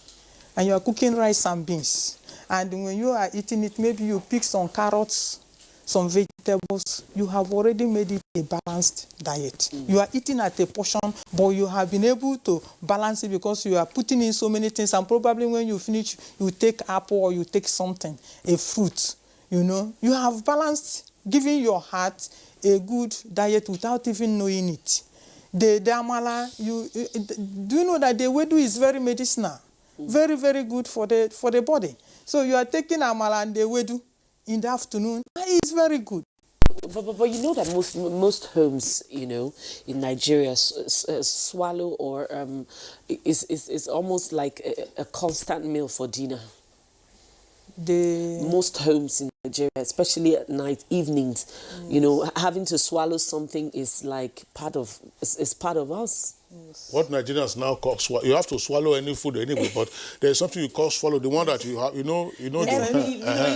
and you are cooking rice and beans, and when you are eating it, maybe you pick some carrots, some vegetables, you have already made it a balanced diet. You are eating at a portion, but you have been able to balance it because you are putting in so many things, and probably when you finish, you take apple or you take something, a fruit. You know, you have balanced, giving your heart a good diet without even knowing it. The amala, do you know that the wedu is very medicinal? Very, very good for the body. So you are taking amala and the wedu in the afternoon. It's very good.
But you know that most homes, you know, in Nigeria, swallow or is almost like a constant meal for dinner. Most homes in Nigeria, especially at night, evenings, you know, having to swallow something is like part of us.
Yes.
What Nigerians now call swallow. You have to swallow any food anyway, but there's something you call swallow. The one that you have, you know.
In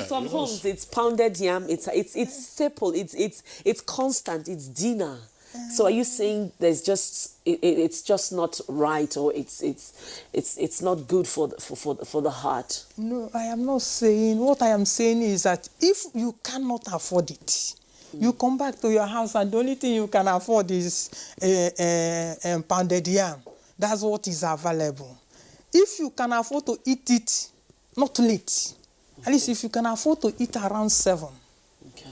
some homes, it's pounded yam. It's staple. It's constant. It's dinner. So are you saying there's just it's just not right, or it's not good for the heart?
No, I am not saying. What I am saying is that if you cannot afford it, you come back to your house and the only thing you can afford is pounded yam. That's what is available. If you can afford to eat it, not late, at least if you can afford to eat around 7,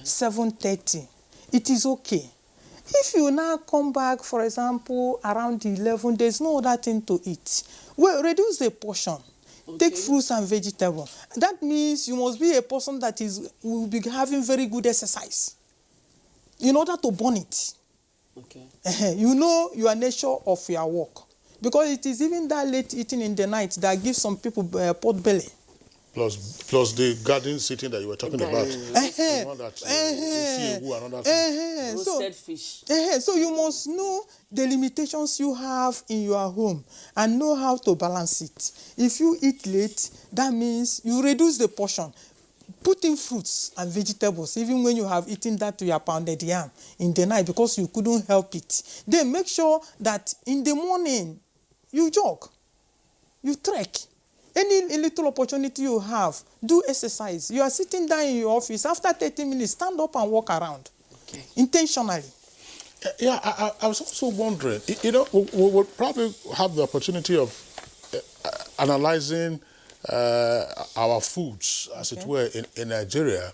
7:30, it is okay. If you now come back, for example, around 11, there's no other thing to eat. Well, reduce the portion. Take fruits and vegetables. That means you must be a person that will be having very good exercise in order to burn it. You know your nature of your work. Because it is even that late eating in the night that gives some people pot belly.
Plus the garden sitting that you were talking about. The one that
roasted fish.
So you must know the limitations you have in your home and know how to balance it. If you eat late, that means you reduce the portion. put in fruits and vegetables, even when you have eaten that your pounded yam in the night because you couldn't help it. Then make sure that in the morning you jog, you trek. Any little opportunity you have, do exercise. You are sitting down in your office, after 30 minutes, stand up and walk around, intentionally.
Yeah, I was also wondering, you know, we will probably have the opportunity of analyzing our foods, as it were, in Nigeria.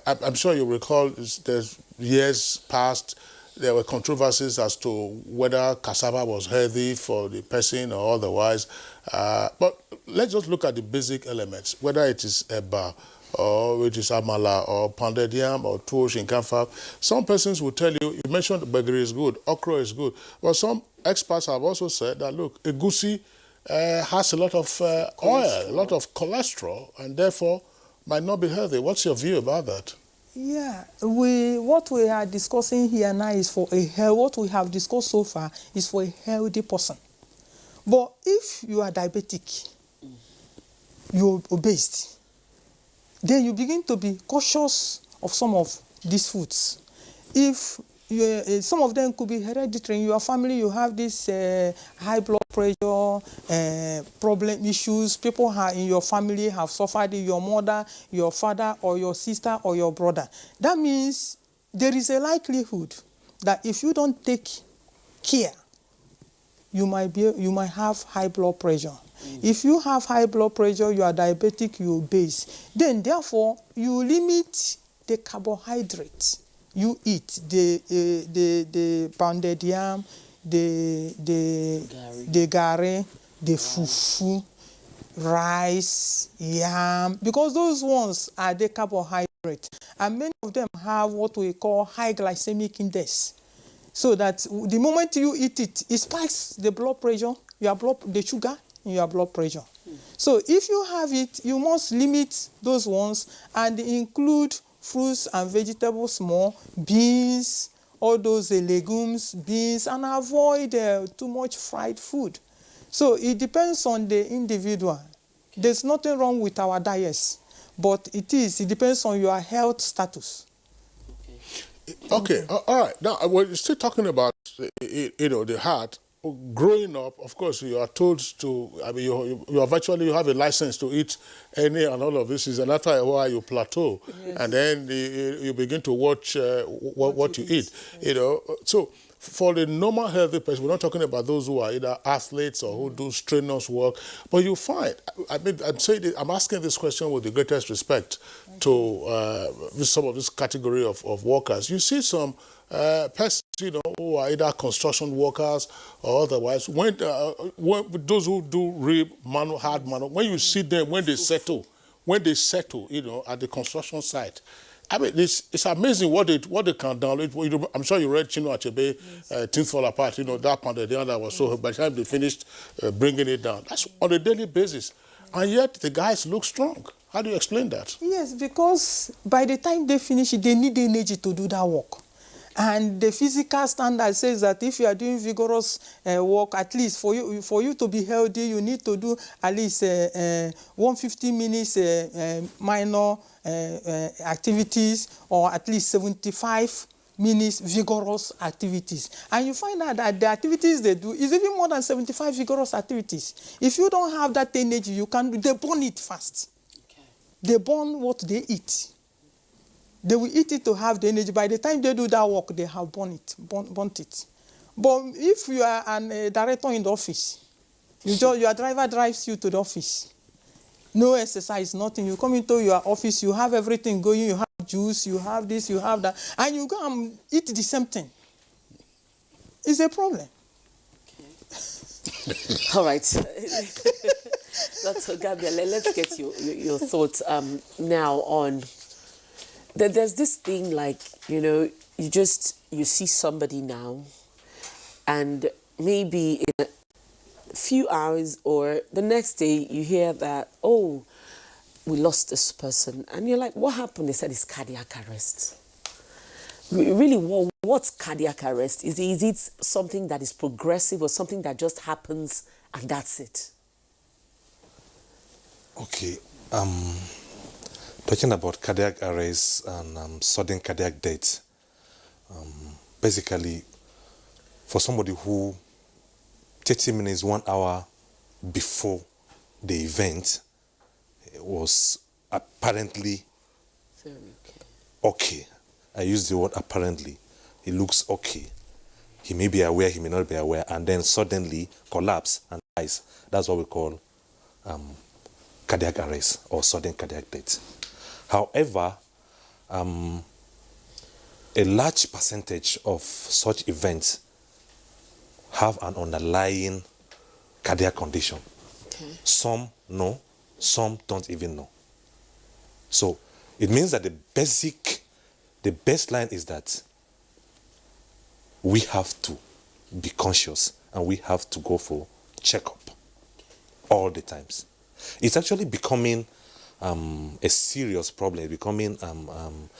I'm sure you recall, there's years past, there were controversies as to whether cassava was healthy for the person or otherwise. But let's just look at the basic elements, whether it is eba, or it is amala, or pounded yam, or tuwo shinkafa. Some persons will tell you, you mentioned gbegiri is good, okra is good, but some experts have also said that, look, egusi has a lot of oil, a lot of cholesterol, and therefore might not be healthy. What's your view about that?
Yeah, what we are discussing here now is for what we have discussed so far is for a healthy person. But if you are diabetic, you're obese, then you begin to be cautious of some of these foods. If some of them could be hereditary. In your family, you have this high blood pressure, problem issues. People in your family have suffered, your mother, your father, or your sister, or your brother. That means there is a likelihood that if you don't take care, you might have high blood pressure. If you have high blood pressure, you are diabetic, you're obese. Then, therefore, you limit the carbohydrates you eat, the pounded yam, the gari, the fufu, rice, yam, because those ones are the carbohydrates. And many of them have what we call high glycemic index. So that the moment you eat it, it spikes the blood pressure, the sugar in your blood pressure. So if you have it, you must limit those ones and include fruits and vegetables more, beans, all those legumes, beans, and avoid too much fried food. So it depends on the individual. There's nothing wrong with our diets, but it depends on your health status.
Okay, all right. Now, we're still talking about, the heart. Growing up, of course, you are told to, you have a license to eat any and all of this, and after a while you plateau, and then you begin to watch what you eat. Yes. So for the normal healthy person, we're not talking about those who are either athletes or who do strenuous work, but you find, I'm asking this question with the greatest respect to some of this category of workers. You see some persons, who are either construction workers or otherwise, when those who do real hard manual, when you see them, when they settle, at the construction site, I mean, it's amazing what they can download. I'm sure you read Chino Achebe, Things Fall Apart, that pounded down that was so, by the time they finished bringing it down. That's on a daily basis. And yet the guys look strong. How do you explain that?
Yes, because by the time they finish it, they need energy to do that work. And the physical standard says that if you are doing vigorous work, at least for you to be healthy, you need to do at least 150 minutes minor activities, or at least 75 minutes vigorous activities. And you find out that the activities they do is even more than 75 vigorous activities. If you don't have that energy, they burn it fast. Okay. They burn what they eat. They will eat it to have the energy. By the time they do that work, they have burnt it. But if you are a director in the office, your driver drives you to the office. No exercise, nothing. You come into your office, you have everything going, you have juice, you have this, you have that, and you go and eat the same thing. It's a problem.
Okay. All right. Dr. Gabriel, let's get your thoughts now on... There's this thing like, you see somebody now, and maybe in a few hours or the next day you hear that, oh, we lost this person. And you're like, what happened? They said it's cardiac arrest. Really, what's cardiac arrest? Is it something that is progressive or something that just happens and that's it?
Okay. Talking about cardiac arrest and sudden cardiac death, basically, for somebody who 30 minutes, 1 hour before the event was apparently okay. I use the word apparently. He looks okay. He may be aware, he may not be aware, and then suddenly collapse and dies. That's what we call cardiac arrest or sudden cardiac death. However, a large percentage of such events have an underlying cardiac condition. Okay. Some know, some don't even know. So it means that the baseline is that we have to be conscious and we have to go for checkup all the times. It's actually becoming a serious problem.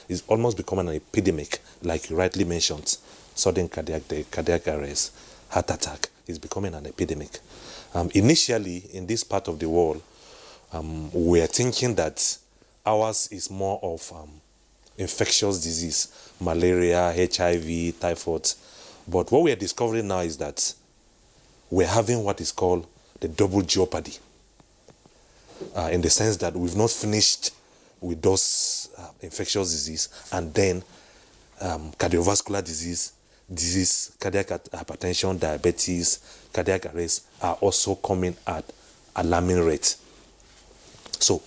It's almost becoming an epidemic, like you rightly mentioned. Sudden cardiac arrest, heart attack is becoming an epidemic. Initially, in this part of the world, we are thinking that ours is more of infectious disease, malaria, HIV, typhoid. But what we are discovering now is that we're having what is called the double jeopardy. In the sense that we've not finished with those infectious disease, and then cardiovascular disease, cardiac hypertension, diabetes, cardiac arrest are also coming at alarming rate. So,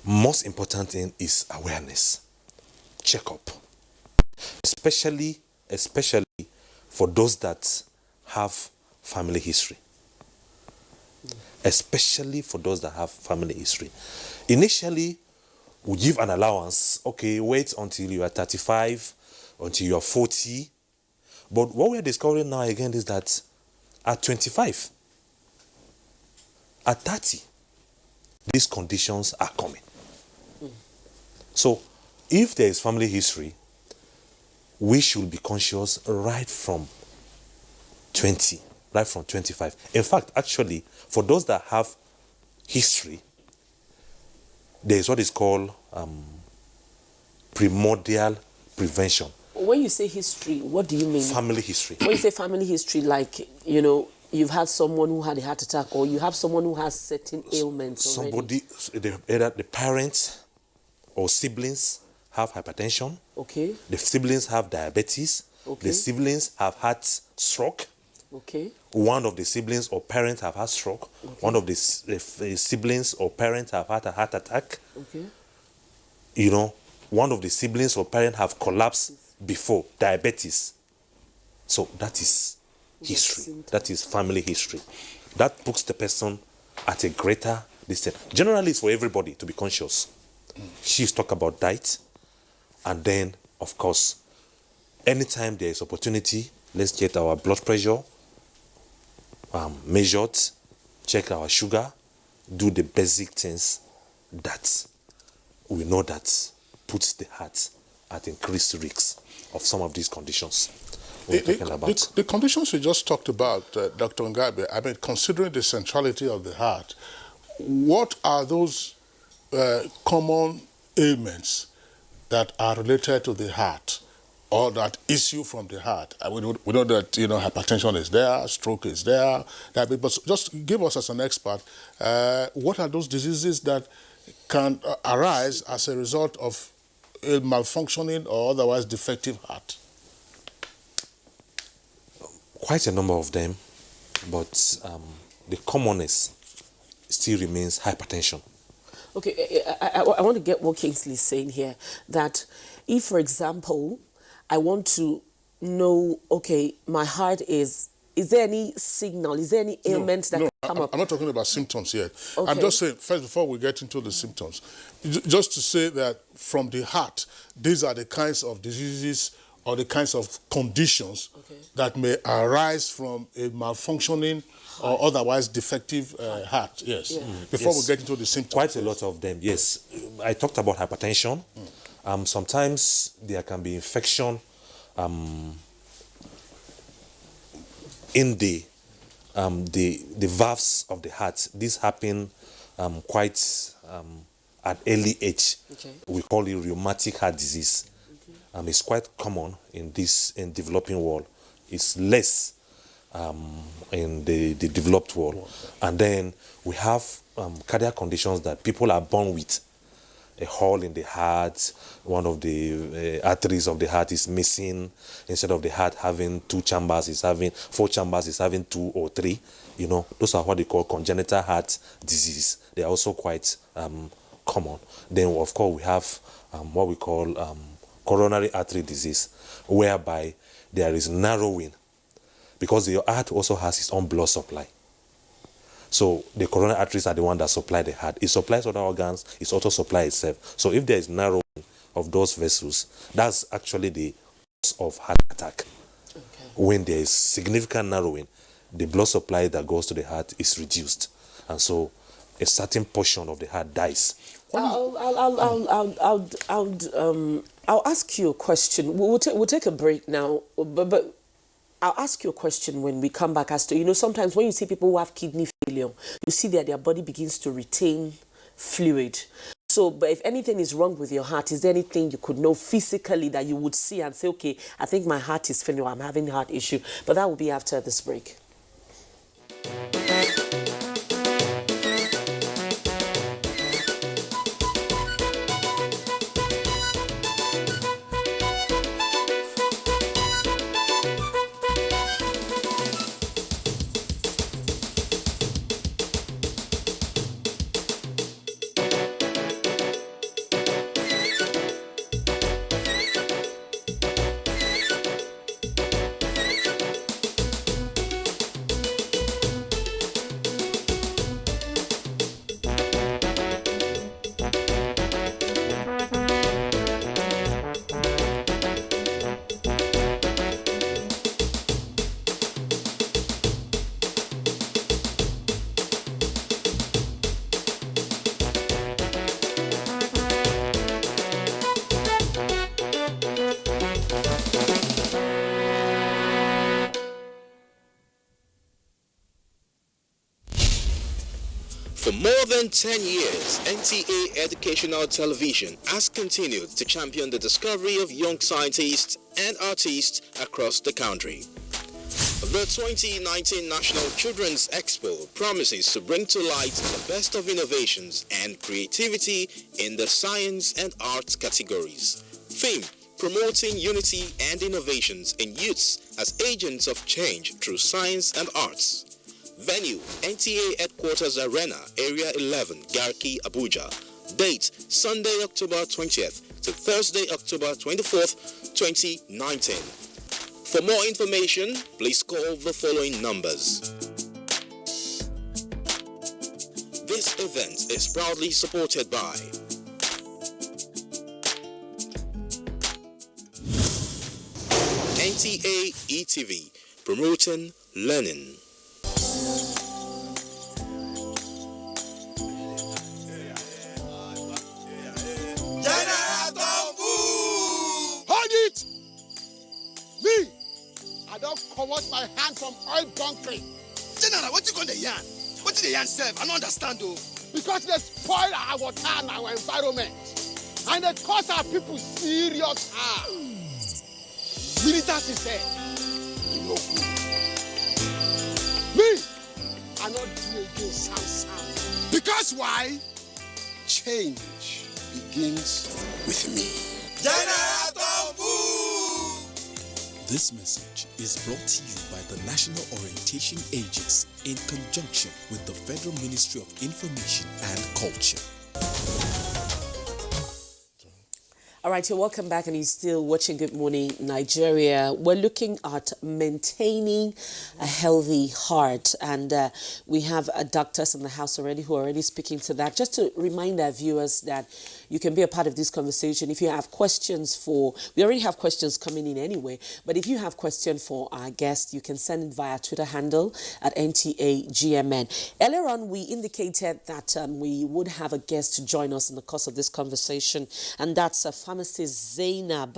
most important thing is awareness, checkup, especially for those that have family history. Especially for those that have family history. Initially, we give an allowance. Okay, wait until you are 35, until you are 40. But what we are discovering now again is that at 25, at 30, these conditions are coming. So, if there is family history, we should be conscious right from 20. Right from 25. In fact, actually, for those that have history, there is what is called primordial prevention.
When you say history, what do you mean?
Family history.
When you say family history, like, you've had someone who had a heart attack, or you have someone who has certain ailments already.
Either the parents or siblings have hypertension.
Okay.
The siblings have diabetes. Okay. The siblings have had stroke.
Okay.
One of the siblings or parents have had stroke. Okay. One of the siblings or parents have had a heart attack.
Okay.
One of the siblings or parents have collapsed before, diabetes. So that is history. That is family history. That puts the person at a greater distance. Generally, it's for everybody to be conscious. She's talk about diet. And then, of course, anytime there is opportunity, let's get our blood pressure measured, check our sugar, do the basic things that we know that puts the heart at increased risk of some of these conditions we're talking about.
The conditions we just talked about, Dr. Ngabe, considering the centrality of the heart, what are those common ailments that are related to the heart, or that issue from the heart? We know that hypertension is there, stroke is there, but just give us as an expert, what are those diseases that can arise as a result of a malfunctioning or otherwise defective heart?
Quite a number of them, but the commonest still remains hypertension.
Okay, I want to get what Kingsley is saying here, that if, for example, I want to know, okay, my heart is there any signal, is there any ailment that can come up?
I'm not talking about symptoms yet.
Okay.
I'm just saying, first, before we get into the symptoms, just to say that from the heart, these are the kinds of diseases or the kinds of conditions that may arise from a malfunctioning or otherwise defective heart. Yes. Yeah. Before we get into the symptoms.
Quite a lot of them, yes. I talked about hypertension. Sometimes there can be infection in the valves of the heart. This happen quite at early age. We call it rheumatic heart disease. It's quite common in developing world. It's less in the developed world. And then we have cardiac conditions that people are born with. A hole in the heart, one of the arteries of the heart is missing. Instead of the heart having 2 chambers, it's having 4 chambers, it's having 2 or 3. You know, those are what they call congenital heart disease. They are also quite common. Then, of course, we have what we call coronary artery disease, whereby there is narrowing, because your heart also has its own blood supply. So the coronary arteries are the one that supply the heart. It supplies other organs, it also supplies itself. So if there is narrowing of those vessels, that's actually the cause of heart attack. When there is significant narrowing, the blood supply that goes to the heart is reduced. And so a certain portion of the heart dies.
I'll ask you a question. We'll take a break now, but I'll ask you a question when we come back as to, you know, sometimes when you see people who have kidney failure, you see that their body begins to retain fluid. So, but if anything is wrong with your heart, is there anything you could know physically that you would see and say, okay, I think my heart is failing, or I'm having a heart issue? But that will be after this break.
For more than 10 years, NTA Educational Television has continued to champion the discovery of young scientists and artists across the country. The 2019 National Children's Expo promises to bring to light the best of innovations and creativity in the science and arts categories. Theme: promoting unity and innovations in youths as agents of change through science and arts. Venue: NTA Headquarters Arena, Area 11, Garki, Abuja. Date: Sunday, October 20th to Thursday, October 24th, 2019. For more information, please call the following numbers. This event is proudly supported by NTA ETV, promoting learning.
Hold it! Me, I don't comot my hand from oil bunkering. General, what you gonna yarn? What did the yarn serve? I don't understand though. Because they spoil our water and our environment. And they cause our people serious harm. Militants is there. You know good. Me, I not do again Sam. Because why? Change begins with me.
This message is brought to you by the National Orientation Agency in conjunction with the Federal Ministry of Information and Culture.
All right, you're welcome back, and you're still watching Good Morning Nigeria. We're looking at maintaining a healthy heart, and we have doctors in the house already who are already speaking to that. Just to remind our viewers that you can be a part of this conversation. If you have questions we already have questions coming in anyway, but if you have questions for our guest, you can send it via Twitter handle at NTAGMN. Earlier on, we indicated that we would have a guest to join us in the course of this conversation, and that's pharmacist Zainab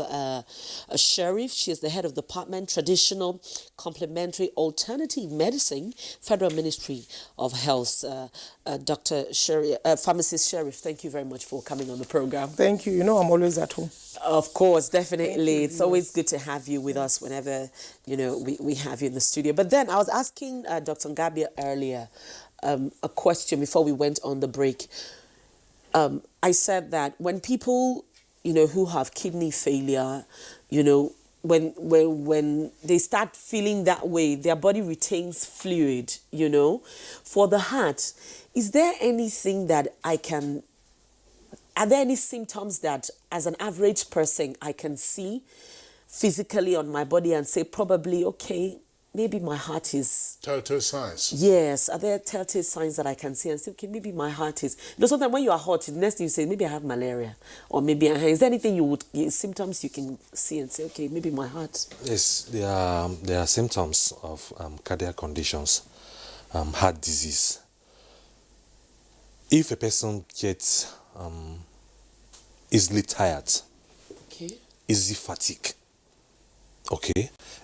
Sharif. She is the head of Department Traditional Complementary Alternative Medicine, Federal Ministry of Health. Dr. Pharmacist Sharif, thank you very much for coming on the program.
Thank you. You know I'm always at home.
Of course, definitely. It's always good to have you with us whenever, we have you in the studio. But then I was asking Dr. Ngabia earlier a question before we went on the break. I said that when people, who have kidney failure, when they start feeling that way, their body retains fluid, For the heart, is there anything that are there any symptoms that as an average person I can see physically on my body and say probably, okay, maybe my heart is...
Telltale signs.
Yes. Are there telltale signs that I can see and say, okay, maybe my heart is... Sometimes when you are hot, the next thing you say, maybe I have malaria. Or maybe, is there anything symptoms you can see and say, okay, maybe my heart...
Yes, there are symptoms of cardiac conditions, heart disease. If a person gets easily tired, easy fatigue,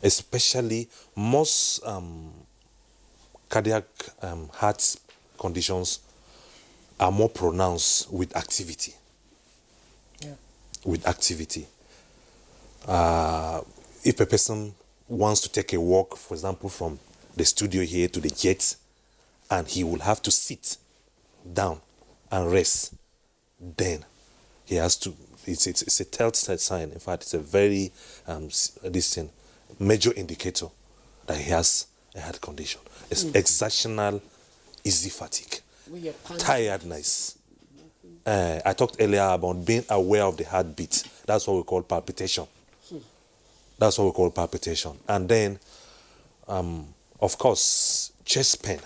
especially most cardiac heart conditions are more pronounced with activity. With activity. If a person wants to take a walk, for example, from the studio here to the jet, and he will have to sit down and rest, then he has to, it's a telltale sign. In fact, it's a very major indicator that he has a heart condition. It's exertional, easy fatigue, tiredness. I talked earlier about being aware of the heartbeat. That's what we call palpitation. That's what we call palpitation. And then, of course, chest pain.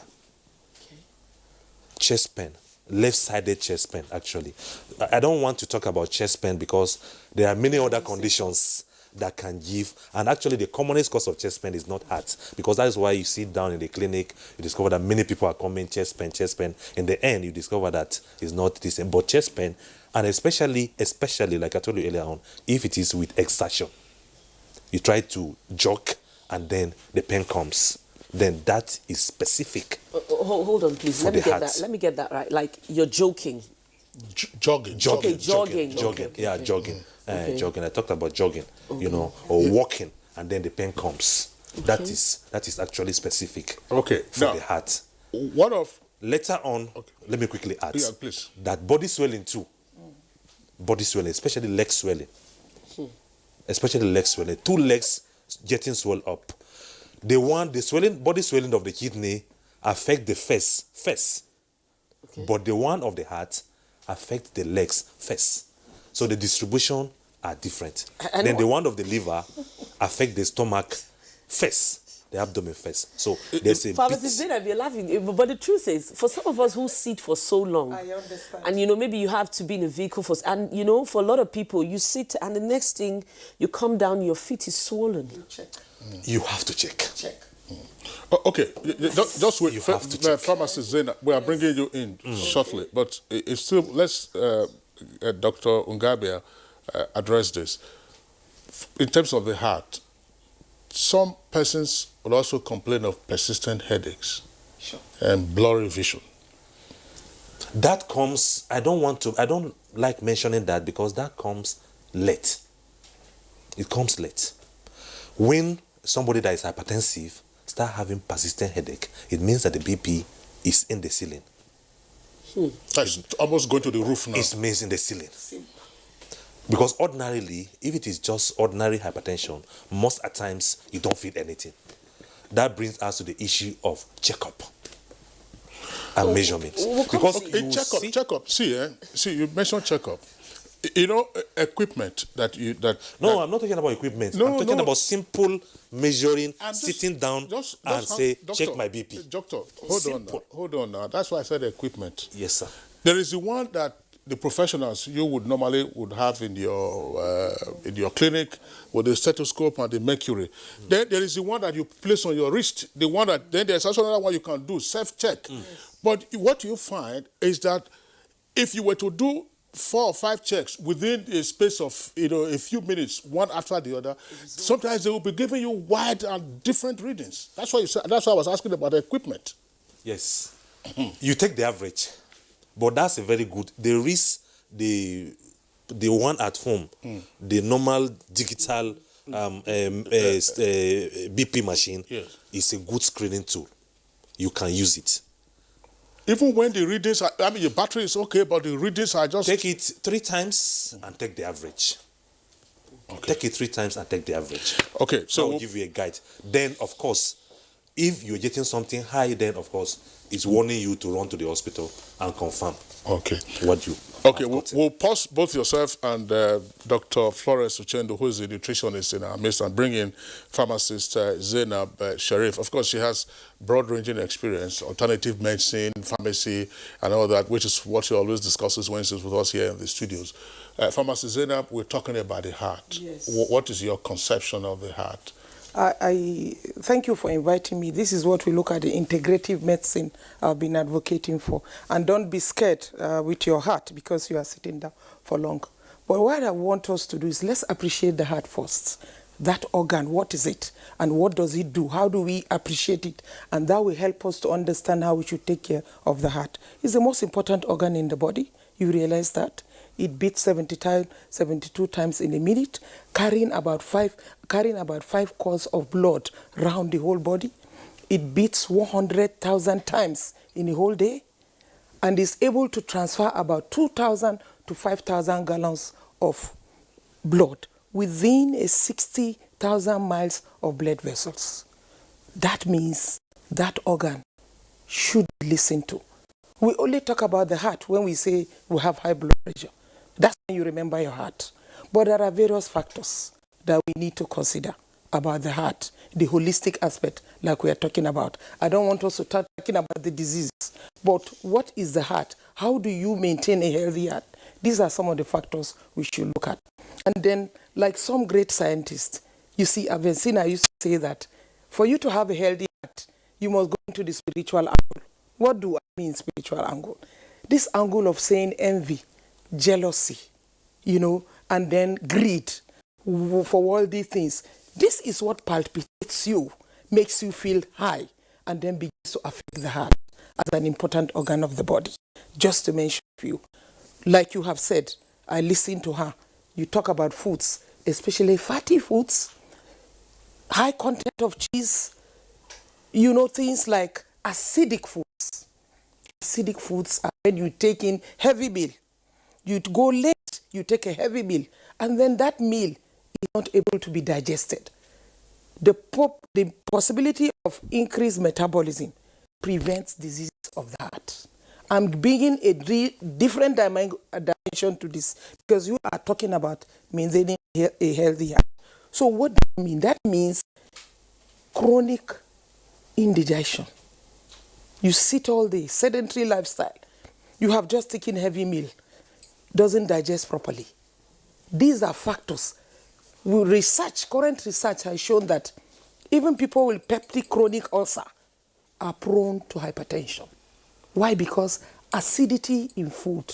Chest pain. Left-sided chest pain, actually. I don't want to talk about chest pain because there are many other conditions that can give, and actually the commonest cause of chest pain is not heart, because that is why you sit down in the clinic, you discover that many people are coming chest pain. In the end, you discover that it's not the same, but chest pain, and especially like I told you earlier on, if it is with exertion, you try to jog and then the pain comes, then that is specific.
Hold on, please. Let me get that right. Like you're joking.
Jogging.
Yeah, jogging. Jogging. I talked about jogging, or walking, and then the pain comes. That is actually specific.
Okay.
For the heart.
What of
later on? Okay. Let me quickly add.
Yeah, please.
That body swelling too. Body swelling, especially leg swelling. Especially leg swelling. 2 legs getting swelled up. The body swelling of the kidney affect the face, but the one of the heart affect the legs first. So the distribution are different. Then the one of the liver affect the stomach first, the abdomen first. So there's a
Pharmacist Zainab, you're laughing, but the truth is, for some of us who sit for so long,
I understand.
And maybe you have to be in a vehicle for a lot of people, you sit and the next thing you come down, your feet is swollen.
You have to check.
Okay, just wait. Pharmacist Zainab, we are bringing you in shortly, but it's still, let's Dr. Ngabia address this. In terms of the heart, some persons will also complain of persistent headaches and blurry vision.
That comes, I don't like mentioning that because that comes late. It comes late. When somebody that is hypertensive start having persistent headache, it means that the BP is in the ceiling.
That's almost going to the roof now.
It means in the ceiling. Because ordinarily, if it is just ordinary hypertension, most at times you don't feel anything. That brings us to the issue of checkup and measurement.
Because checkup. See, you mentioned checkup. Equipment
No, I'm not talking about equipment. I'm talking about simple measuring, sitting down and say, check my BP.
Doctor, hold on now. That's why I said equipment.
Yes, sir.
There is the one that the professionals you would normally have in your clinic with the stethoscope and the mercury. Then there is the one that you place on your wrist. The one that then there's also another one you can do self-check. But what you find is that if you were to do 4 or 5 checks within a space of a few minutes, one after the other, sometimes they will be giving you wide and different readings. That's why that's why I was asking about the equipment.
Yes, you take the average, but that's a very good. There is the one at home, the normal digital BP machine.
Yes.
Is a good screening tool. You can use it.
Even when the readings are, I mean, your battery is okay, but the readings are just...
Take it 3 times and take the average. Okay. Take it 3 times and take the average.
Okay, so...
I will give you a guide. Then, of course, if you're getting something high, then, of course, it's warning you to run to the hospital and confirm.
Okay.
What you...
Okay, we'll pause both yourself and Dr. Florence Uchendo, who is a nutritionist in our midst, and bring in pharmacist Zainab Sharif. Of course, she has broad-ranging experience, alternative medicine, pharmacy, and all that, which is what she always discusses when she's with us here in the studios. Pharmacist Zainab, we're talking about the heart.
Yes.
What is your conception of the heart?
I thank you for inviting me. This is what we look at, the integrative medicine I've been advocating for. And don't be scared with your heart because you are sitting down for long. But what I want us to do is let's appreciate the heart first. That organ, what is it? And what does it do? How do we appreciate it? And that will help us to understand how we should take care of the heart. It's the most important organ in the body. You realize that? It beats 72 times in a minute, carrying about 5 cores of blood around the whole body. It beats 100,000 times in a whole day, and is able to transfer about 2,000 to 5,000 gallons of blood within a 60,000 miles of blood vessels. That means that organ should be listened to. We only talk about the heart when we say we have high blood pressure. That's when you remember your heart. But there are various factors that we need to consider about the heart, the holistic aspect like we are talking about. I don't want us to start talking about the diseases, but what is the heart? How do you maintain a healthy heart? These are some of the factors we should look at. And then, like some great scientists, you see, Avicenna used to say that for you to have a healthy heart, you must go into the spiritual angle. What do I mean spiritual angle? This angle of saying envy, jealousy, and then greed for worldly things. This is what palpitates you, makes you feel high, and then begins to affect the heart as an important organ of the body. Just to mention a few. Like you have said, I listened to her. You talk about foods, especially fatty foods, high content of cheese, things like acidic foods. Acidic foods are when you take in heavy meal. You go late, you take a heavy meal, and then that meal is not able to be digested. The possibility of increased metabolism prevents diseases of the heart. I'm bringing a different dimension to this because you are talking about maintaining a healthy heart. So what does that mean? That means chronic indigestion. You sit all day, sedentary lifestyle. You have just taken heavy meal, doesn't digest properly. These are factors. Current research has shown that even people with peptic chronic ulcer are prone to hypertension. Why? Because acidity in food.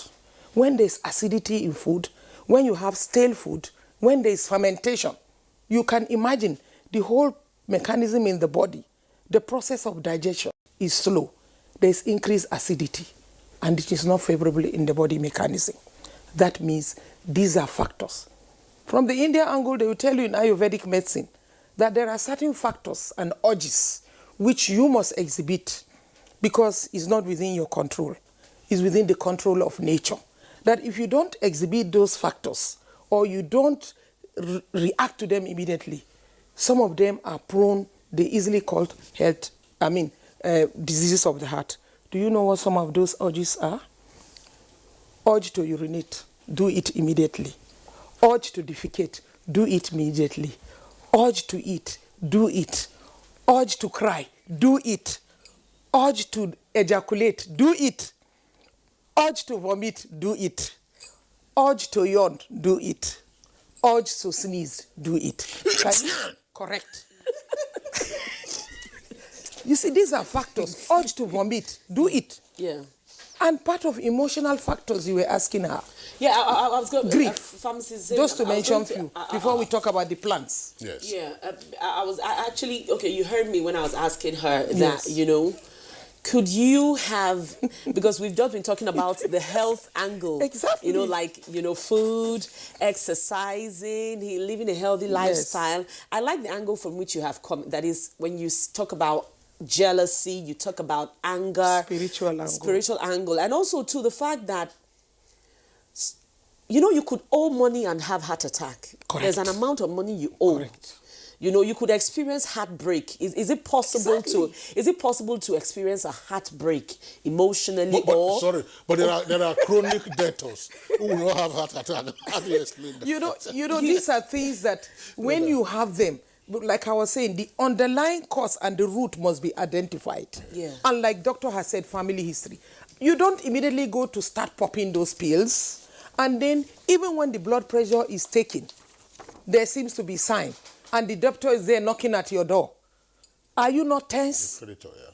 When there's acidity in food, when you have stale food, when there's fermentation, you can imagine the whole mechanism in the body, the process of digestion is slow. There's increased acidity, and it is not favorable in the body mechanism. That means these are factors. From the Indian angle, they will tell you in Ayurvedic medicine that there are certain factors and urges which you must exhibit because it's not within your control. It's within the control of nature. That if you don't exhibit those factors or you don't react to them immediately, some of them are prone, they're easily called diseases of the heart. Do you know what some of those urges are? Urge to urinate, do it immediately. Urge to defecate, do it immediately. Urge to eat, do it. Urge to cry, do it. Urge to ejaculate, do it. Urge to vomit, do it. Urge to yawn, do it. Urge to sneeze, do it. Correct. You see, these are factors. Urge to vomit, do it.
Yeah.
And part of emotional factors you were asking her.
Yeah, I was going to...
Grief. Just to mention few, before we talk about the plants.
Yes.
Yeah, I actually... Okay, you heard me when I was asking her that,
Yes.
you know, could you have... Because we've just been talking about the health angle.
Exactly.
You know, like, you know, food, exercising, living a healthy lifestyle. I like the angle from which you have come. That is, when you talk about jealousy, you talk about anger. Spiritual angle. And also, too, the fact that, you know, you could owe money and have heart attack.
Correct.
There's an amount of money you owe.
Correct.
You know, you could experience heartbreak. Is it possible to experience a heartbreak emotionally
Sorry, but there are chronic debtors who will not have heart attack. How do you explain that?
You know, these are things that when you have them, like I was saying, the underlying cause and the root must be identified.
Yeah.
And like doctor has said, family history. You don't immediately go to start popping those pills. And then even when the blood pressure is taken, there seems to be sign. And the doctor is there knocking at your door. Are you not tense?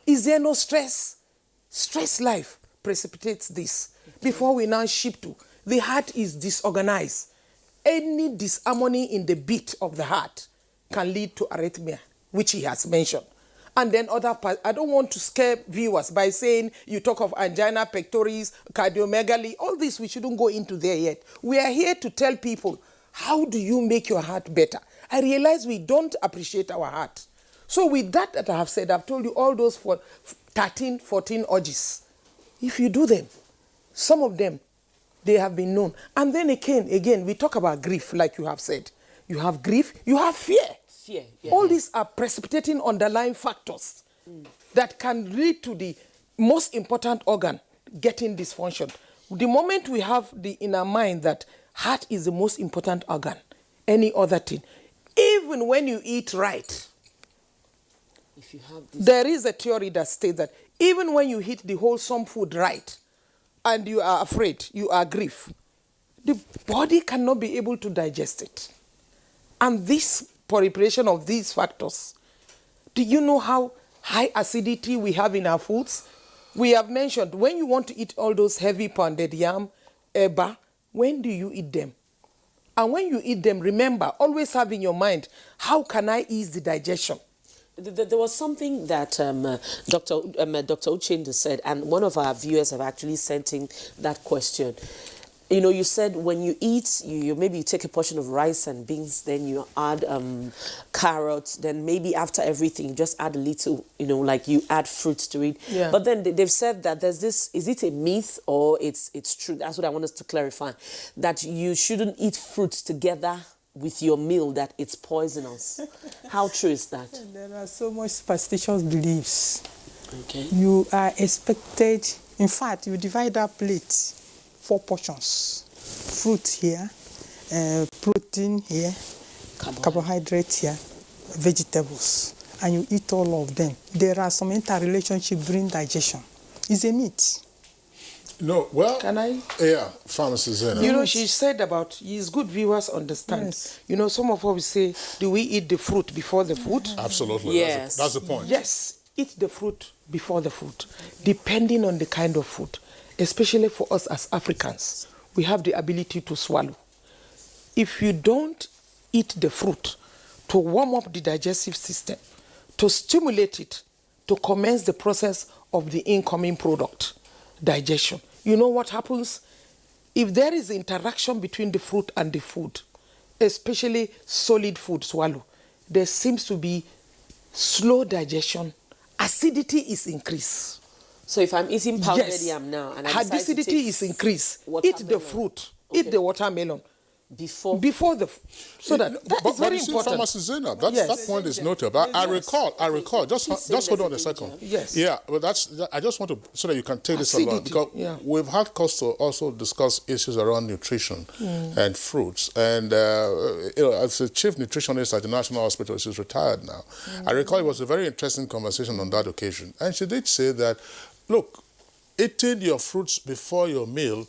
Is there no stress? Stress life precipitates this. Before we now shift to, the heart is disorganized. Any disharmony in the beat of the heart can lead to arrhythmia, which he has mentioned. And then other parts, I don't want to scare viewers by saying you talk of angina pectoris, cardiomegaly, all this, we shouldn't go into there yet. We are here to tell people, how do you make your heart better? I realize we don't appreciate our heart. So with that I have said, I've told you all those 13, 14 urges. If you do them, some of them, they have been known. And then again, we talk about grief, like you have said. You have grief, you have fear.
Fear. Yeah.
All these are precipitating underlying factors that can lead to the most important organ getting dysfunction. The moment we have in our mind that heart is the most important organ, any other thing, even when you eat right,
if you have this...
there is a theory that states that even when you eat the wholesome food right and you are afraid, you are grief, the body cannot be able to digest it. And this proliferation of these factors, do you know how high acidity we have in our foods? We have mentioned when you want to eat all those heavy pounded yam, eba, when do you eat them? And when you eat them, remember, always have in your mind, how can I ease the digestion?
There was something that Dr. Uchendu said, and one of our viewers have actually sent in that question. You know, you said when you eat, maybe you take a portion of rice and beans, then you add carrots, then maybe after everything, you just add a little, you know, like you add fruits to it.
Yeah.
But then they've said that there's this, is it a myth or it's true? That's what I want us to clarify, that you shouldn't eat fruits together with your meal, that it's poisonous. How true is that?
There are so much superstitious beliefs.
Okay.
You are expected, in fact, you divide that plate 4 portions. Fruit here, protein here, carbohydrate here, vegetables. And you eat all of them. There are some interrelationship during digestion. It's a myth.
No, well...
Can I?
Yeah, pharmacist.
You know, she said about, it's good viewers understand. Yes. You know, some of us say, do we eat the fruit before the food?
Absolutely.
Yes.
That's the point.
Yes, eat the fruit before the food, depending on the kind of food. Especially for us as Africans, we have the ability to swallow. If you don't eat the fruit to warm up the digestive system, to stimulate it, to commence the process of the incoming product, digestion, you know what happens? If there is interaction between the fruit and the food, especially solid food, swallow, there seems to be slow digestion. Acidity is increased.
So if I'm eating pounded yam now and I decide to take
is increased, eat the fruit, eat the watermelon. Before the, so that is very important.
Pharmacist Zainab, that point is noted. But I recall. Just hold on a second.
Yes.
Yeah, but I just want to, so that you can take this along, because we've had cause to also discuss issues around nutrition and fruits. And you know, as a chief nutritionist at the National Hospital, she's retired now. I recall it was a very interesting conversation on that occasion, and she did say that, look, eating your fruits before your meal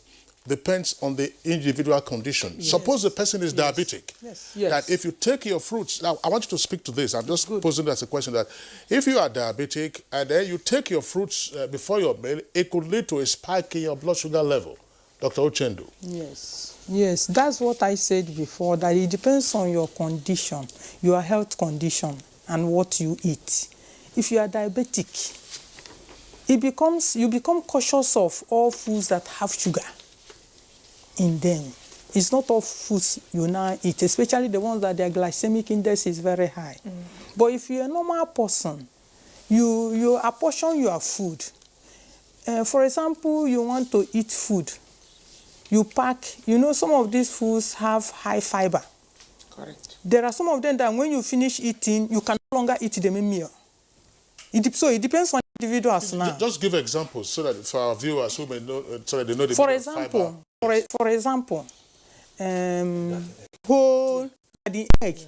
depends on the individual condition. Yes. Suppose the person is diabetic.
Yes.
That if you take your fruits, now I want you to speak to this. I'm just posing it as a question that if you are diabetic and then you take your fruits before your meal, it could lead to a spike in your blood sugar level. Dr. Ochendu.
Yes, that's what I said before, that it depends on your condition, your health condition, and what you eat. If you are diabetic, you become cautious of all foods that have sugar in them. It's not all foods you now eat, especially the ones that their glycemic index is very high. But if you're a normal person, you apportion your food. For example, you want to eat food. You pack, some of these foods have high fiber. Correct. There are some of them that when you finish eating, you can no longer eat them in meal. So it depends on individuals now.
Just give examples so that for our viewers who may know, so that they know the
For example, whole the egg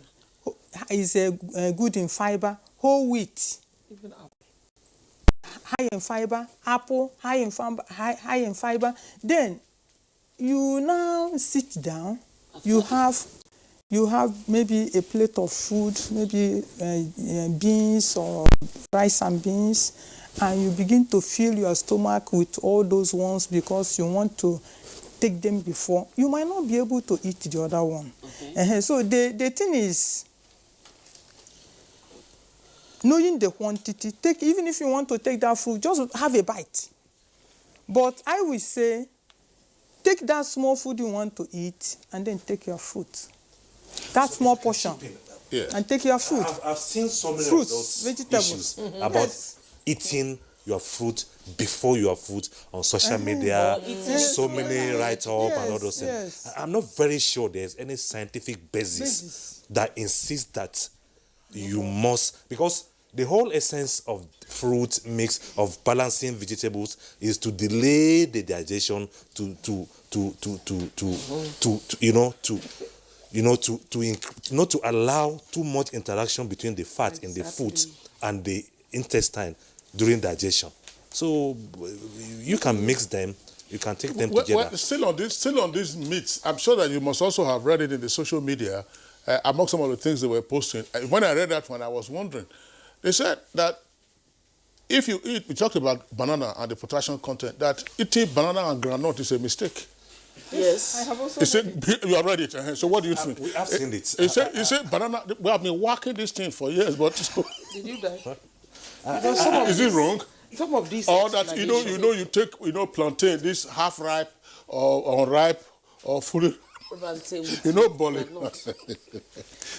is good in fiber. Whole wheat, even apple, high in fiber. Apple, high in fiber. Then you now sit down. You have maybe a plate of food, maybe beans or rice and beans, and you begin to fill your stomach with all those ones because you want to take them before. You might not be able to eat the other one. Okay. So the thing is, knowing the quantity, even if you want to take that food, just have a bite. But I will say, take that small food you want to eat and then take your fruit. That small portion.
Yeah.
And take your fruit.
I've seen so many
fruits,
of those
vegetables.
issues about eating your fruit before your food on social media. So many write-up and all those things.
Yes.
I'm not very sure there's any scientific basis that insists that you must, because the whole essence of fruit mix of balancing vegetables is to delay the digestion not to allow too much interaction between the fat in the food and the intestine during digestion. So you can mix them, you can take them together.
Well, still on this meats, I'm sure that you must also have read it in the social media among some of the things they were posting. When I read that one, I was wondering. They said that if you eat, we talked about banana and the potassium content, that eating banana and granite is a mistake.
Yes, I have also read it.
You have read it. So what do you think?
We have seen it.
You say banana, we have been working this thing for years, but...
Did you die?
Is it wrong?
Some of these...
Or that, you take, plantain, this half-ripe or unripe or fully... Bolly.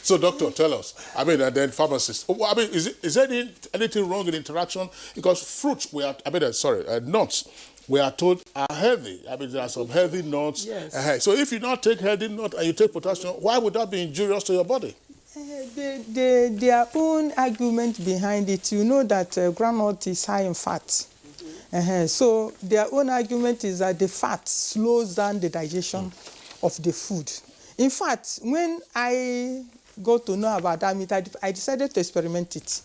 So, doctor, tell us. And then pharmacist. Is there anything wrong in interaction? Because fruits, nuts, we are told are healthy. There are some healthy nuts.
Yes.
So, if you not take healthy nuts and you take potassium, why would that be injurious to your body?
Their own argument behind it, you know that groundnut is high in fat. So, their own argument is that the fat slows down the digestion of the food. In fact, when I got to know about that meat, I decided to experiment it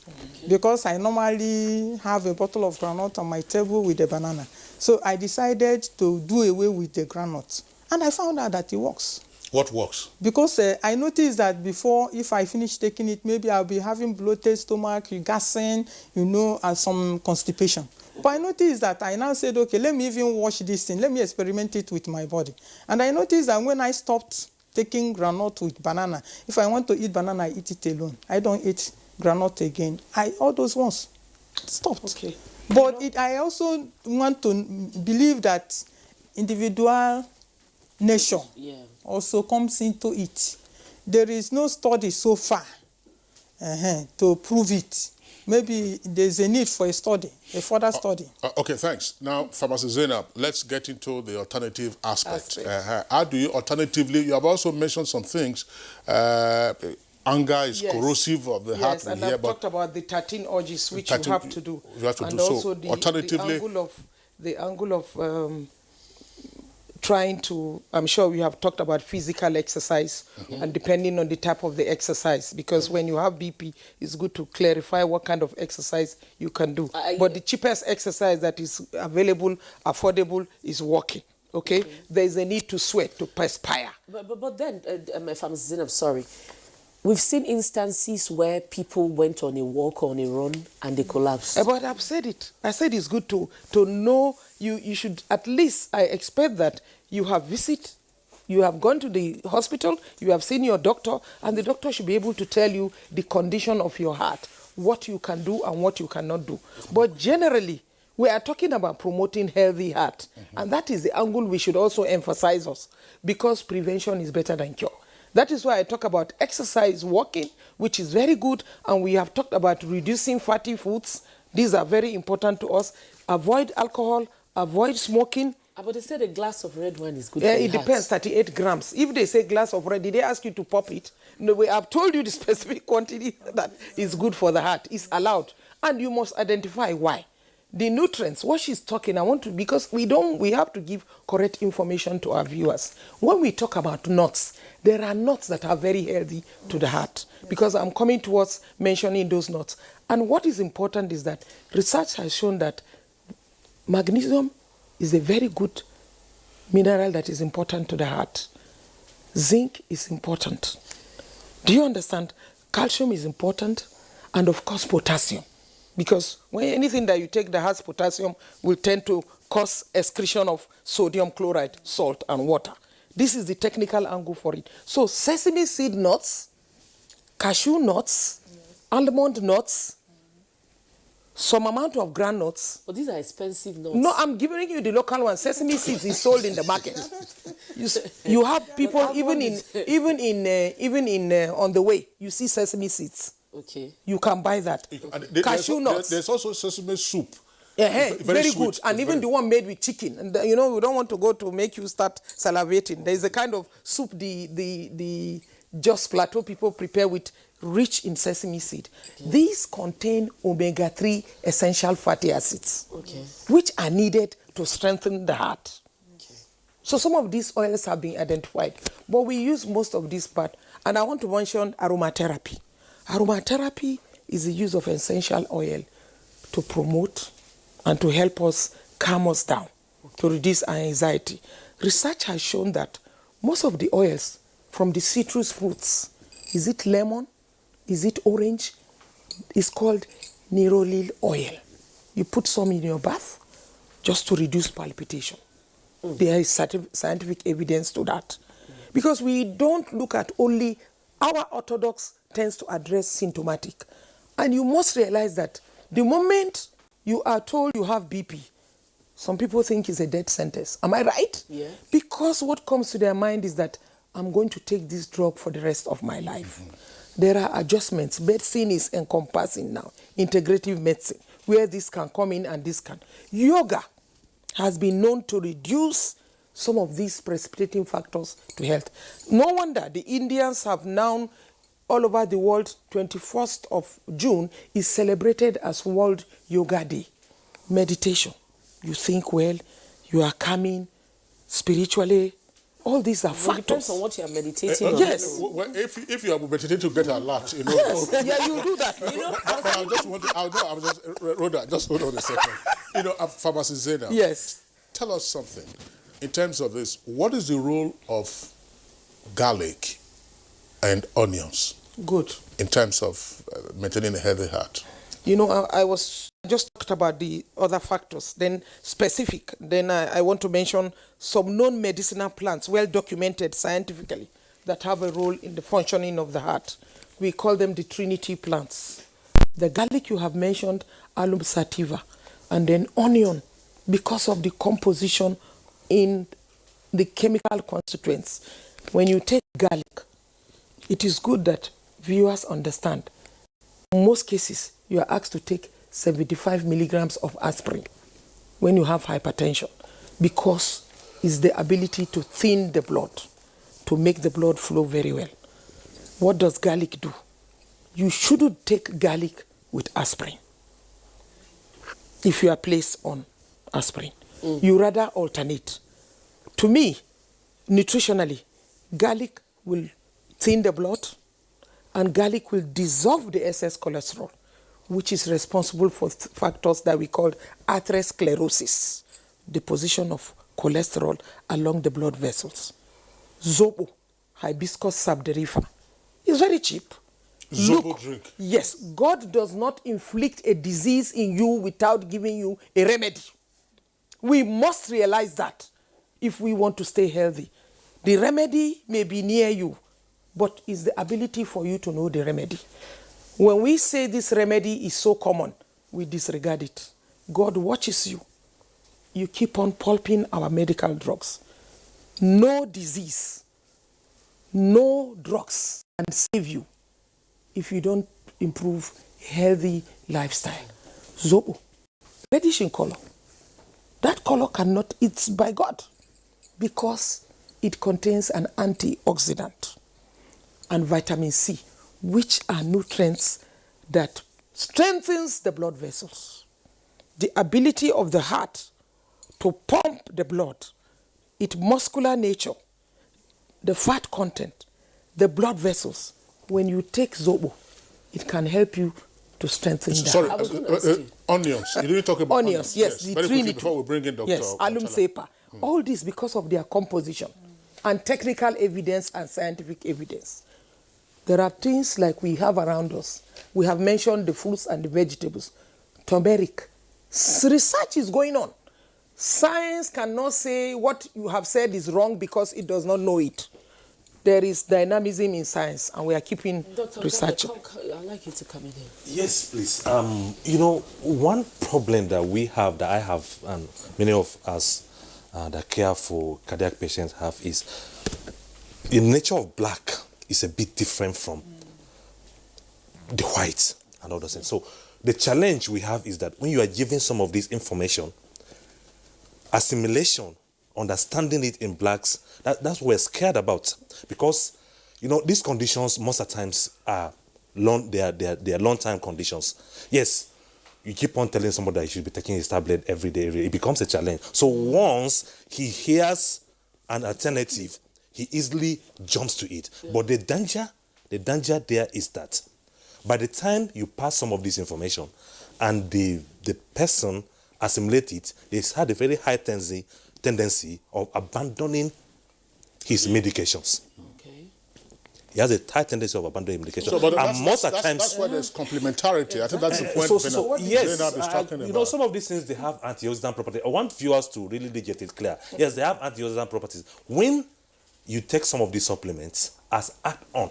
because I normally have a bottle of groundnut on my table with a banana. So I decided to do away with the groundnut, and I found out that it works.
What works?
Because I noticed that before, if I finish taking it, maybe I'll be having bloated stomach, gassing, and some constipation. But I noticed that I now said, okay, let me even wash this thing. Let me experiment it with my body. And I noticed that when I stopped taking granite with banana, if I want to eat banana, I eat it alone. I don't eat granite again. All those ones stopped. Okay. But I also want to believe that individual nature also comes into it. There is no study so far to prove it. Maybe there's a need for a further study.
Okay, thanks. Now, Pharmacist Zainab, let's get into the alternative aspect. How do you alternatively, you have also mentioned some things, anger is corrosive of the heart.
Yes, and I've talked about the 13 urges which you have to do.
You have to
and
do
also
so. Alternatively,
the angle of trying to, I'm sure we have talked about physical exercise and depending on the type of the exercise, because when you have BP, it's good to clarify what kind of exercise you can do. But the cheapest exercise that is available, affordable, is walking.
okay? There's a need to sweat, to perspire.
But then, if I'm Zainab, sorry, we've seen instances where people went on a walk or on a run and they collapsed.
But I've said it. I said it's good to know. You should at least, I expect that you have visited, you have gone to the hospital, you have seen your doctor, and the doctor should be able to tell you the condition of your heart, what you can do and what you cannot do. But generally, we are talking about promoting healthy heart. And that is the angle we should also emphasize us, because prevention is better than cure. That is why I talk about exercise, walking, which is very good. And we have talked about reducing fatty foods. These are very important to us. Avoid alcohol, avoid smoking.
But they said a glass of red wine is good
Yeah,
for
it
your
depends,
heart.
38 grams. If they say glass of red, did they ask you to pop it? No, we have told you the specific quantity that is good for the heart. It's allowed. And you must identify why. The nutrients, what she's talking, because we have to give correct information to our viewers. When we talk about nuts, there are nuts that are very healthy to the heart, because I'm coming towards mentioning those nuts. And what is important is that research has shown that magnesium is a very good mineral that is important to the heart. Zinc is important. Do you understand? Calcium is important, and of course potassium. Because when anything that you take that has potassium will tend to cause excretion of sodium chloride, salt, and water. This is the technical angle for it. So sesame seed nuts, cashew nuts, almond nuts, some amount of groundnuts.
But these are expensive nuts.
No, I'm giving you the local one. Sesame seeds is sold in the market. You have people even in on the way. You see sesame seeds.
Okay.
You can buy that. Cashew nuts.
There's also sesame soup.
Yeah, very
sweet.
good. And even the one made with chicken. And we don't want to go to make you start salivating. There is a kind of soup the Jos Plateau people prepare with rich in sesame seed. Okay. These contain omega-3 essential fatty acids, which are needed to strengthen the heart. Okay. So some of these oils have been identified, but we use most of this part. And I want to mention aromatherapy. Aromatherapy is the use of essential oil to promote and to help us calm us down, to reduce our anxiety. Research has shown that most of the oils from the citrus fruits, is it lemon, is it orange, is called nerolil oil. You put some in your bath just to reduce palpitation. There is scientific evidence to that. Because we don't look at only, our orthodox tends to address symptomatic. And you must realize that the moment you are told you have BP, some people think it's a death sentence. Am I right?
Yeah.
Because what comes to their mind is that I'm going to take this drug for the rest of my life. There are adjustments. Medicine is encompassing now, integrative medicine, where this can come in and this can. Yoga has been known to reduce some of these precipitating factors to health. No wonder the Indians have now, all over the world, 21st of June is celebrated as World Yoga Day. Meditation. You think well, you are calming, spiritually, all these are factors.
It depends on what you are meditating on.
Yes.
Well, if you are meditating to get alert,
Yes. Yeah, you do that.
Rhoda, just hold on a second. Pharmacist Zena.
Yes.
Tell us something. In terms of this, what is the role of garlic and onions?
Good.
In terms of maintaining a healthy heart?
I was just talked about the other factors, then specific. Then I want to mention some known medicinal plants, well documented scientifically, that have a role in the functioning of the heart. We call them the Trinity plants. The garlic you have mentioned, Alum sativa, and then onion, because of the composition in the chemical constituents. When you take garlic, it is good that viewers understand. In most cases, you are asked to take 75 milligrams of aspirin when you have hypertension, because it's the ability to thin the blood, to make the blood flow very well. What does garlic do? You shouldn't take garlic with aspirin if you are placed on aspirin. You rather alternate. To me, nutritionally, garlic will thin the blood, and garlic will dissolve the excess cholesterol, which is responsible for factors that we call atherosclerosis, deposition of cholesterol along the blood vessels. Zobo, hibiscus sabderifa, is very cheap.
Zobo drink.
Yes, God does not inflict a disease in you without giving you a remedy. We must realize that if we want to stay healthy. The remedy may be near you, but it's the ability for you to know the remedy. When we say this remedy is so common, we disregard it. God watches you. You keep on pulping our medical drugs. No disease, no drugs can save you if you don't improve healthy lifestyle. Zobo, reddish in color. That color cannot, it's by God, because it contains an antioxidant and vitamin C, which are nutrients that strengthens the blood vessels. The ability of the heart to pump the blood, its muscular nature, the fat content, the blood vessels. When you take Zobo, it can help you to strengthen that.
Sorry, onions. You didn't talk about
onions. Yes, the
very
Trinity.
quickly before we bring in Dr.
Yes, alum cepa. All this because of their composition and technical evidence and scientific evidence. There are things like we have around us. We have mentioned the fruits and the vegetables. Turmeric. Research is going on. Science cannot say what you have said is wrong because it does not know it. There is dynamism in science, and we are keeping researching.
I'd like you to come in here.
Yes, please. One problem that we have, that I have, and many of us that care for cardiac patients have, is the nature of black is a bit different from the white and all those things. So the challenge we have is that when you are giving some of this information, assimilation, understanding it in blacks, that's what we're scared about, because these conditions most of the times are they are long-time conditions. Yes, you keep on telling somebody that he should be taking his tablet every day, it becomes a challenge. So once he hears an alternative, he easily jumps to it. Yeah. But the danger there is that by the time you pass some of this information and the person assimilates it, they had a very high tendency of abandoning his medications. Okay. He has a high tendency of abandoning medications. So, and most of the times,
that's why there's complementarity. I think that's the point.
Yes, some of these things, they have antioxidant properties. I want viewers to really get it clear. Yes, they have antioxidant properties. When you take some of these supplements as add-on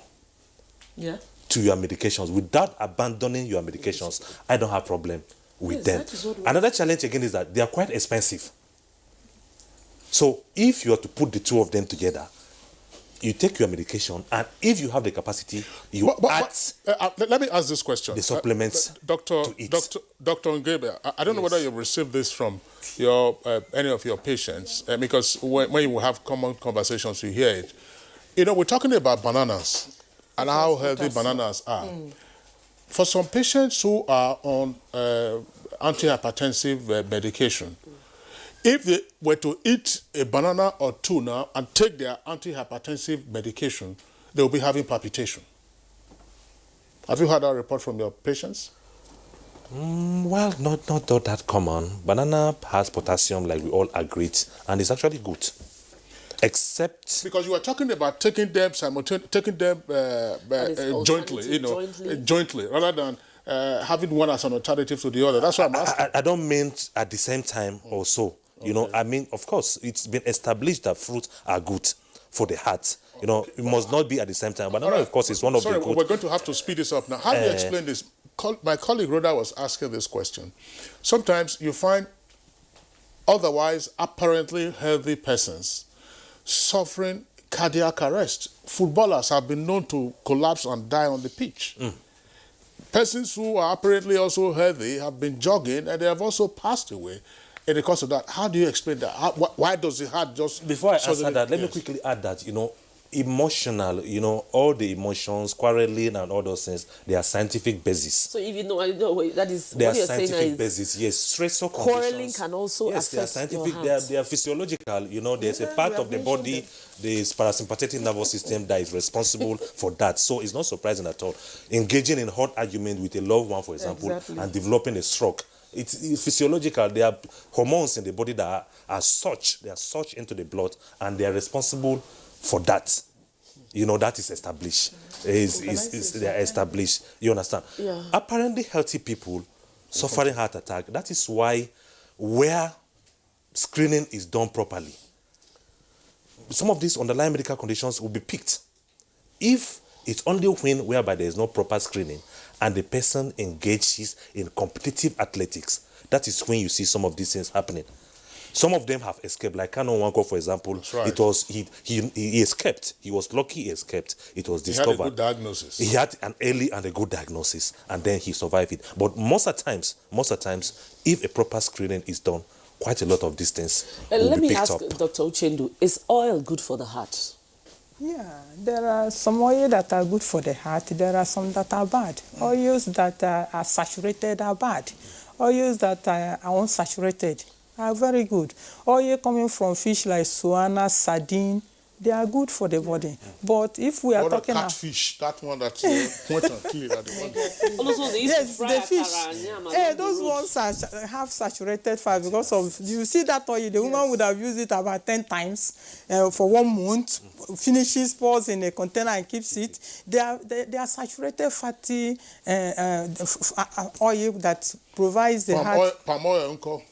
to your medications without abandoning your medications, I don't have a problem with them. Another challenge again is that they are quite expensive. So if you are to put the two of them together, you take your medication, and if you have the capacity, you add.
Let me ask this question:
the supplements,
Dr. Ngebe, I don't know whether you've received this from any of your patients, because when you have common conversations, you hear it. We're talking about bananas and how healthy bananas are. For some patients who are on antihypertensive medication, if they were to eat a banana or two now and take their antihypertensive medication, they will be having palpitation. Have you heard that report from your patients?
Well, not that common. Banana has potassium, like we all agreed, and it's actually good. Except
because you were talking about taking them jointly, jointly, rather than having one as an alternative to the other. That's what I'm asking.
I don't mean at the same time or so. I mean, of course, it's been established that fruits are good for the heart. It must not be at the same time. But of course, it's one of the good.
We're going to have to speed this up now. How do you explain this? My colleague Rhoda was asking this question. Sometimes you find otherwise apparently healthy persons suffering cardiac arrest. Footballers have been known to collapse and die on the pitch. Persons who are apparently also healthy have been jogging and they have also passed away in the course of that. How do you explain that? Why does the heart just...
Before I answer that, let me quickly add that, emotional, all the emotions, quarreling and all those things, they are scientific basis.
So if that is
they
what
are
you're saying
scientific basis, yes. Stressor
quarreling can also affect
they are scientific,
your heart.
they are physiological, there's a part of the body, the parasympathetic nervous system that is responsible for that. So it's not surprising at all. Engaging in hot argument with a loved one, for example, and developing a stroke It's physiological. There are hormones in the body that are such into the blood, and they are responsible for that. That is established. They are established. You understand?
Yeah.
Apparently healthy people suffering heart attack, that is why where screening is done properly, some of these underlying medical conditions will be picked. If it's only when whereby there is no proper screening and the person engages in competitive athletics, that is when you see some of these things happening. Some of them have escaped. Like Kano Nwankwo, for example,
right.
It was he escaped. He was lucky he escaped. It was discovered.
He had a good diagnosis.
He had an early and a good diagnosis, and then he survived it. But most of the times, if a proper screening is done, quite a lot of these things will
let
be
me
picked
ask
up.
Dr. Uchendu, is oil good for the heart?
Yeah, there are some oils that are good for the heart. There are some that are bad. Oils that are saturated are bad. Oils that are unsaturated are very good. Oil coming from fish like suana, sardine, they are good for the body. But if we are talking about
catfish, that one that point and kill at the one.
Yes, the fish. Those ones have saturated fat because of, you see that oil, the woman would have used it about 10 times for 1 month, finishes, pours in a container and keeps it. They are saturated fatty oil that provides the heart.
Palm oil, uncle.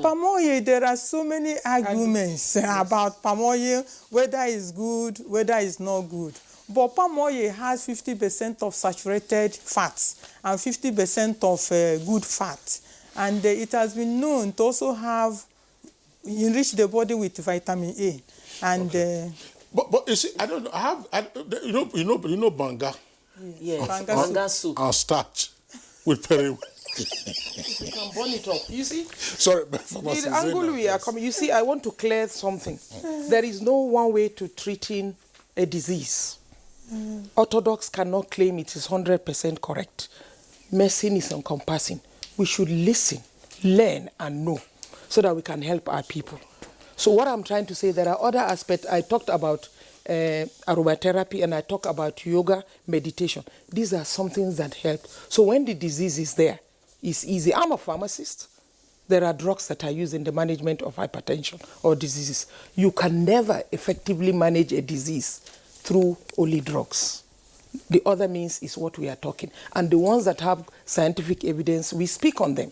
Palm oil, there are so many arguments about palm oil, whether it's good, whether it's not good. But palm oil has 50% of saturated fats and 50% of good fat. And it has been known to also enrich the body with vitamin A. And
but you see, I don't know. You know banga.
Yes, banga soup.
And starch with periwinkle.
You can burn it up. You see?
Sorry,
the angle we are coming, you see, I want to clear something. There is no one way to treating a disease. Orthodox cannot claim it is 100% correct. Medicine is encompassing. We should listen, learn, and know so that we can help our people. So what I'm trying to say, there are other aspects. I talked about aromatherapy and I talk about yoga, meditation. These are some things that help. So when the disease is there, it's easy. I'm a pharmacist. There are drugs that are used in the management of hypertension or diseases. You can never effectively manage a disease through only drugs. The other means is what we are talking. And the ones that have scientific evidence, we speak on them.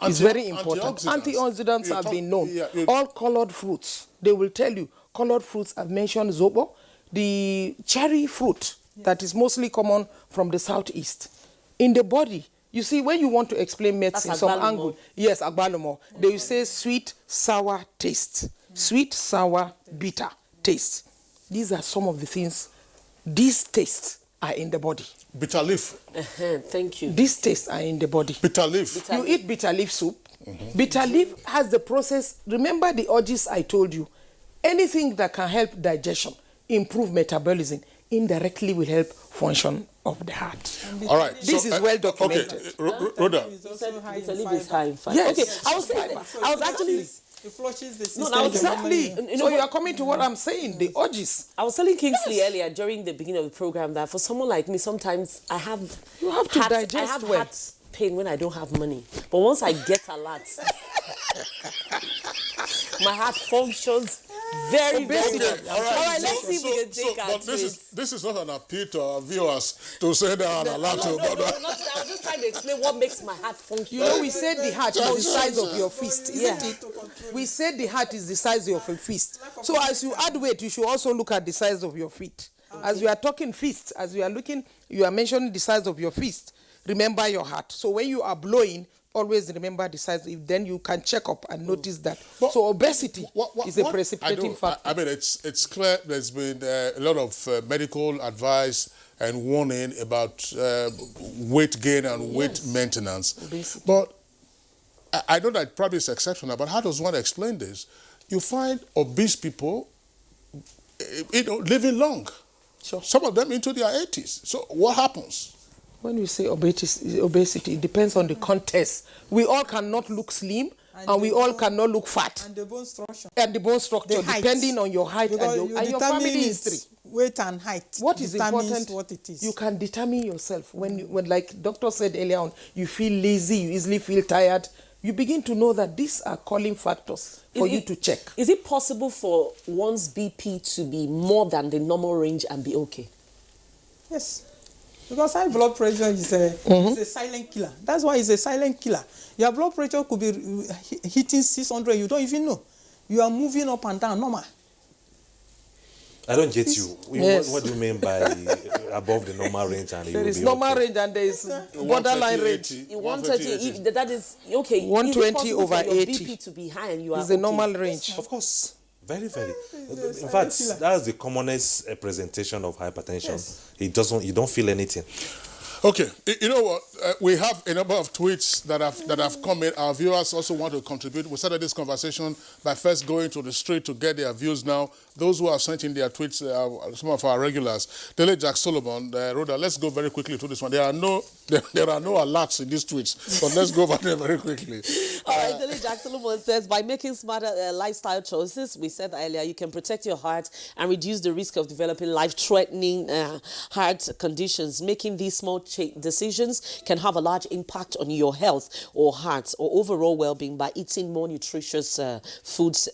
It's very important. Antioxidants have been known. All colored fruits, they will tell you, colored fruits, I've mentioned zobo, the cherry fruit that is mostly common from the southeast. In the body, you see, when you want to explain medicine, some angle, yes, agbalumo, they will say sweet, sour taste. Sweet, sour, bitter taste. These are some of the things, these tastes are in the body.
Bitter leaf.
Thank you.
These tastes are in the body.
Bitter leaf.
You eat bitter leaf soup. Bitter leaf has the process. Remember the urges I told you. Anything that can help digestion, improve metabolism, indirectly will help function of the heart.
All right.
This is well documented.
Okay, Rhoda.
Bitter leaf is high in fiber.
Yes.
Okay, I was actually...
It flushes the system.
No, exactly. So you are coming to what I'm saying, the urges.
I was telling Kingsley earlier during the beginning of the program that for someone like me, sometimes I have heart pain when I don't have money. But once I get a lot, my heart functions very well. All right, let's see if we can take our
this is not an appeal to our viewers to say they are allowed to.
I was just trying to explain what makes my heart function.
You know, we said the heart is the size of your fist, isn't it? We said the heart is the size of your fist. So as you add weight, you should also look at the size of your feet. As we are talking fist, as we are looking, you are mentioning the size of your fist. Remember your heart. So when you are blowing, always remember the size. Then you can check up and notice that. So obesity is a precipitating factor.
I mean, it's clear there's been a lot of medical advice and warning about weight gain and weight maintenance.
Obesity.
But I know that probably is exceptional, but how does one explain this? You find obese people living long.
Sure.
Some of them into their 80s. So what happens?
When we say obesity, it depends on the context. We all cannot look slim, And we all cannot look fat.
And the bone structure.
And the bone structure, depending on your height
because
and your family history.
Weight and height.
What is important,
what it is.
You can determine yourself. When like doctor said earlier on, you feel lazy, you easily feel tired, you begin to know that these are calling factors for you to check.
Is it possible for one's BP to be more than the normal range and be okay?
Yes. Because high blood pressure is a silent killer. That's why it's a silent killer. Your blood pressure could be hitting 600, you don't even know. You are moving up and down normal.
I don't get you.
Yes.
What do you mean by above the normal range? And
there is normal range and there is borderline range.
130, that is okay.
120 over 80.
Your BP to be high and you are
is the normal range.
Of course. Very, very. In fact, that's the commonest presentation of hypertension. Yes. You don't feel anything.
Okay, you know what? We have a number of tweets that have come in. Our viewers also want to contribute. We started this conversation by first going to the street to get their views now. Those who have sent in their tweets, some of our regulars. Dele Jack Solomon, Rhoda, let's go very quickly to this one. There are no alerts in these tweets, but let's go over there very quickly.
All right, Dele Jack Solomon says, by making smarter lifestyle choices, we said earlier, you can protect your heart and reduce the risk of developing life-threatening heart conditions. Making these small decisions can have a large impact on your health or heart or overall well-being by eating more nutritious foods.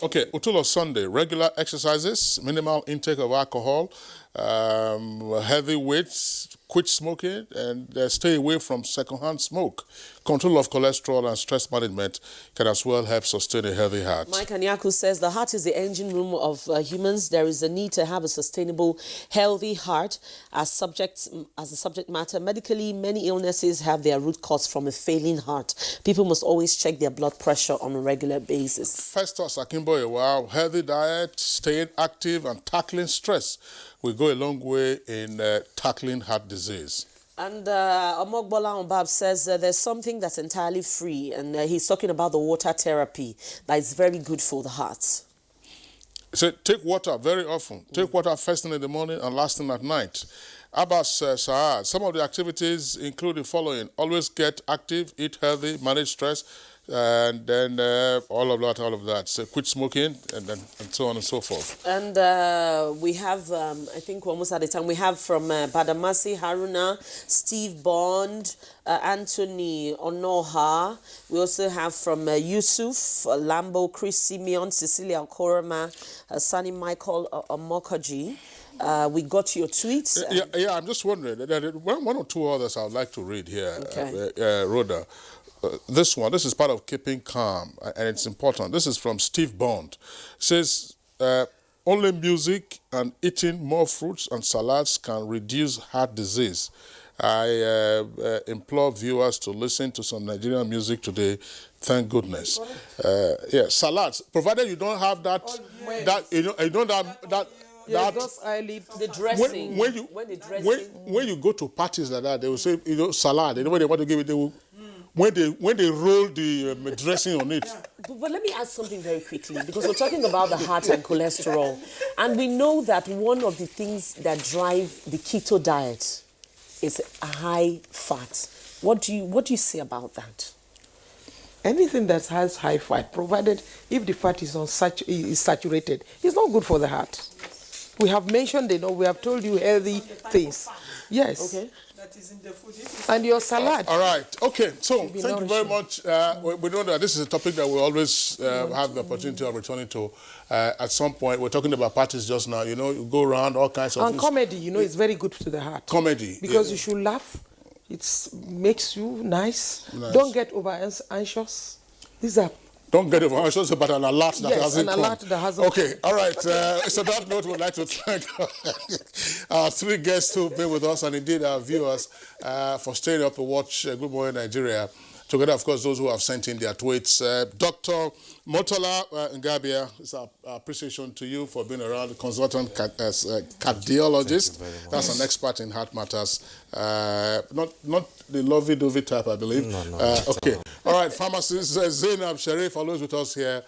Okay, Utulo Sunday, regular exercises, minimal intake of alcohol, heavy weights, quit smoking, and stay away from secondhand smoke. Control of cholesterol and stress management can as well help sustain a healthy heart.
Mike Anyaku says the heart is the engine room of humans. There is a need to have a sustainable, healthy heart as a subject matter. Medically, many illnesses have their root cause from a failing heart. People must always check their blood pressure on a regular basis.
Festus Akimboye, wow, healthy diet, staying active and tackling stress will go a long way in tackling heart disease.
And Omogbola Ombab says there's something that's entirely free, and he's talking about the water therapy that is very good for the heart.
So take water very often. Take water first thing in the morning and last thing at night. Abbas Saad, some of the activities include the following: always get active, eat healthy, manage stress, and then all of that. So quit smoking, and so on and so forth.
And we have, I think we're almost at the time, we have from Badamasi Haruna, Steve Bond, Anthony Onoha. We also have from Yusuf, Lambo, Chris Simeon, Cecilia Koroma, Sunny Michael Omokaji. We got your tweets.
Yeah, I'm just wondering, one or two others I would like to read here,
okay.
Rhoda. This is part of keeping calm, and it's important. This is from Steve Bond. It says, only music and eating more fruits and salads can reduce heart disease. I implore viewers to listen to some Nigerian music today. Thank goodness. Salads, provided you don't have that
the dressing.
When you go to parties like that, they will say, salad. They know what they want to give it. They will, when they roll the dressing on it.
But let me ask something very quickly, because we're talking about the heart and cholesterol, and we know that one of the things that drive the keto diet is a high fat. What do you say about that?
Anything that has high fat, provided if the fat is saturated, is not good for the heart. We have mentioned, we have told you healthy things. Yes. Okay. That is in the food. And your salad.
All right. Okay. So thank you very much. We know that this is a topic that we always have the opportunity of returning to at some point. We're talking about parties just now. You go around all kinds of things.
And comedy, it's very good to the heart.
Comedy.
Because you should laugh. It makes you nice. Don't get over anxious. These are.
Don't get over anxious about an alert that hasn't come.
Alert that hasn't
come. All right. So that note, we'd like to thank our three guests who've been with us, and indeed our viewers for staying up to watch Good Morning Nigeria. Together, of course, those who have sent in their tweets. Dr. Motola Ngabia, it's our appreciation to you for being around, consultant cardiologist. That's an expert in heart matters. Not the lovey-dovey type, I believe.
No.
Okay. All right, pharmacist Zainab Sharif, always with us here,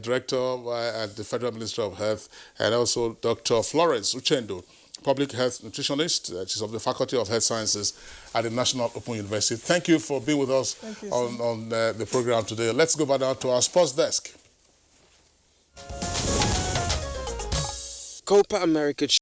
director at the Federal Ministry of Health, and also Dr. Florence Uchendo, public health nutritionist. She's of the Faculty of Health Sciences at the National Open University. Thank you for being with us on the program today. Let's go back now to our sports desk.
Copa America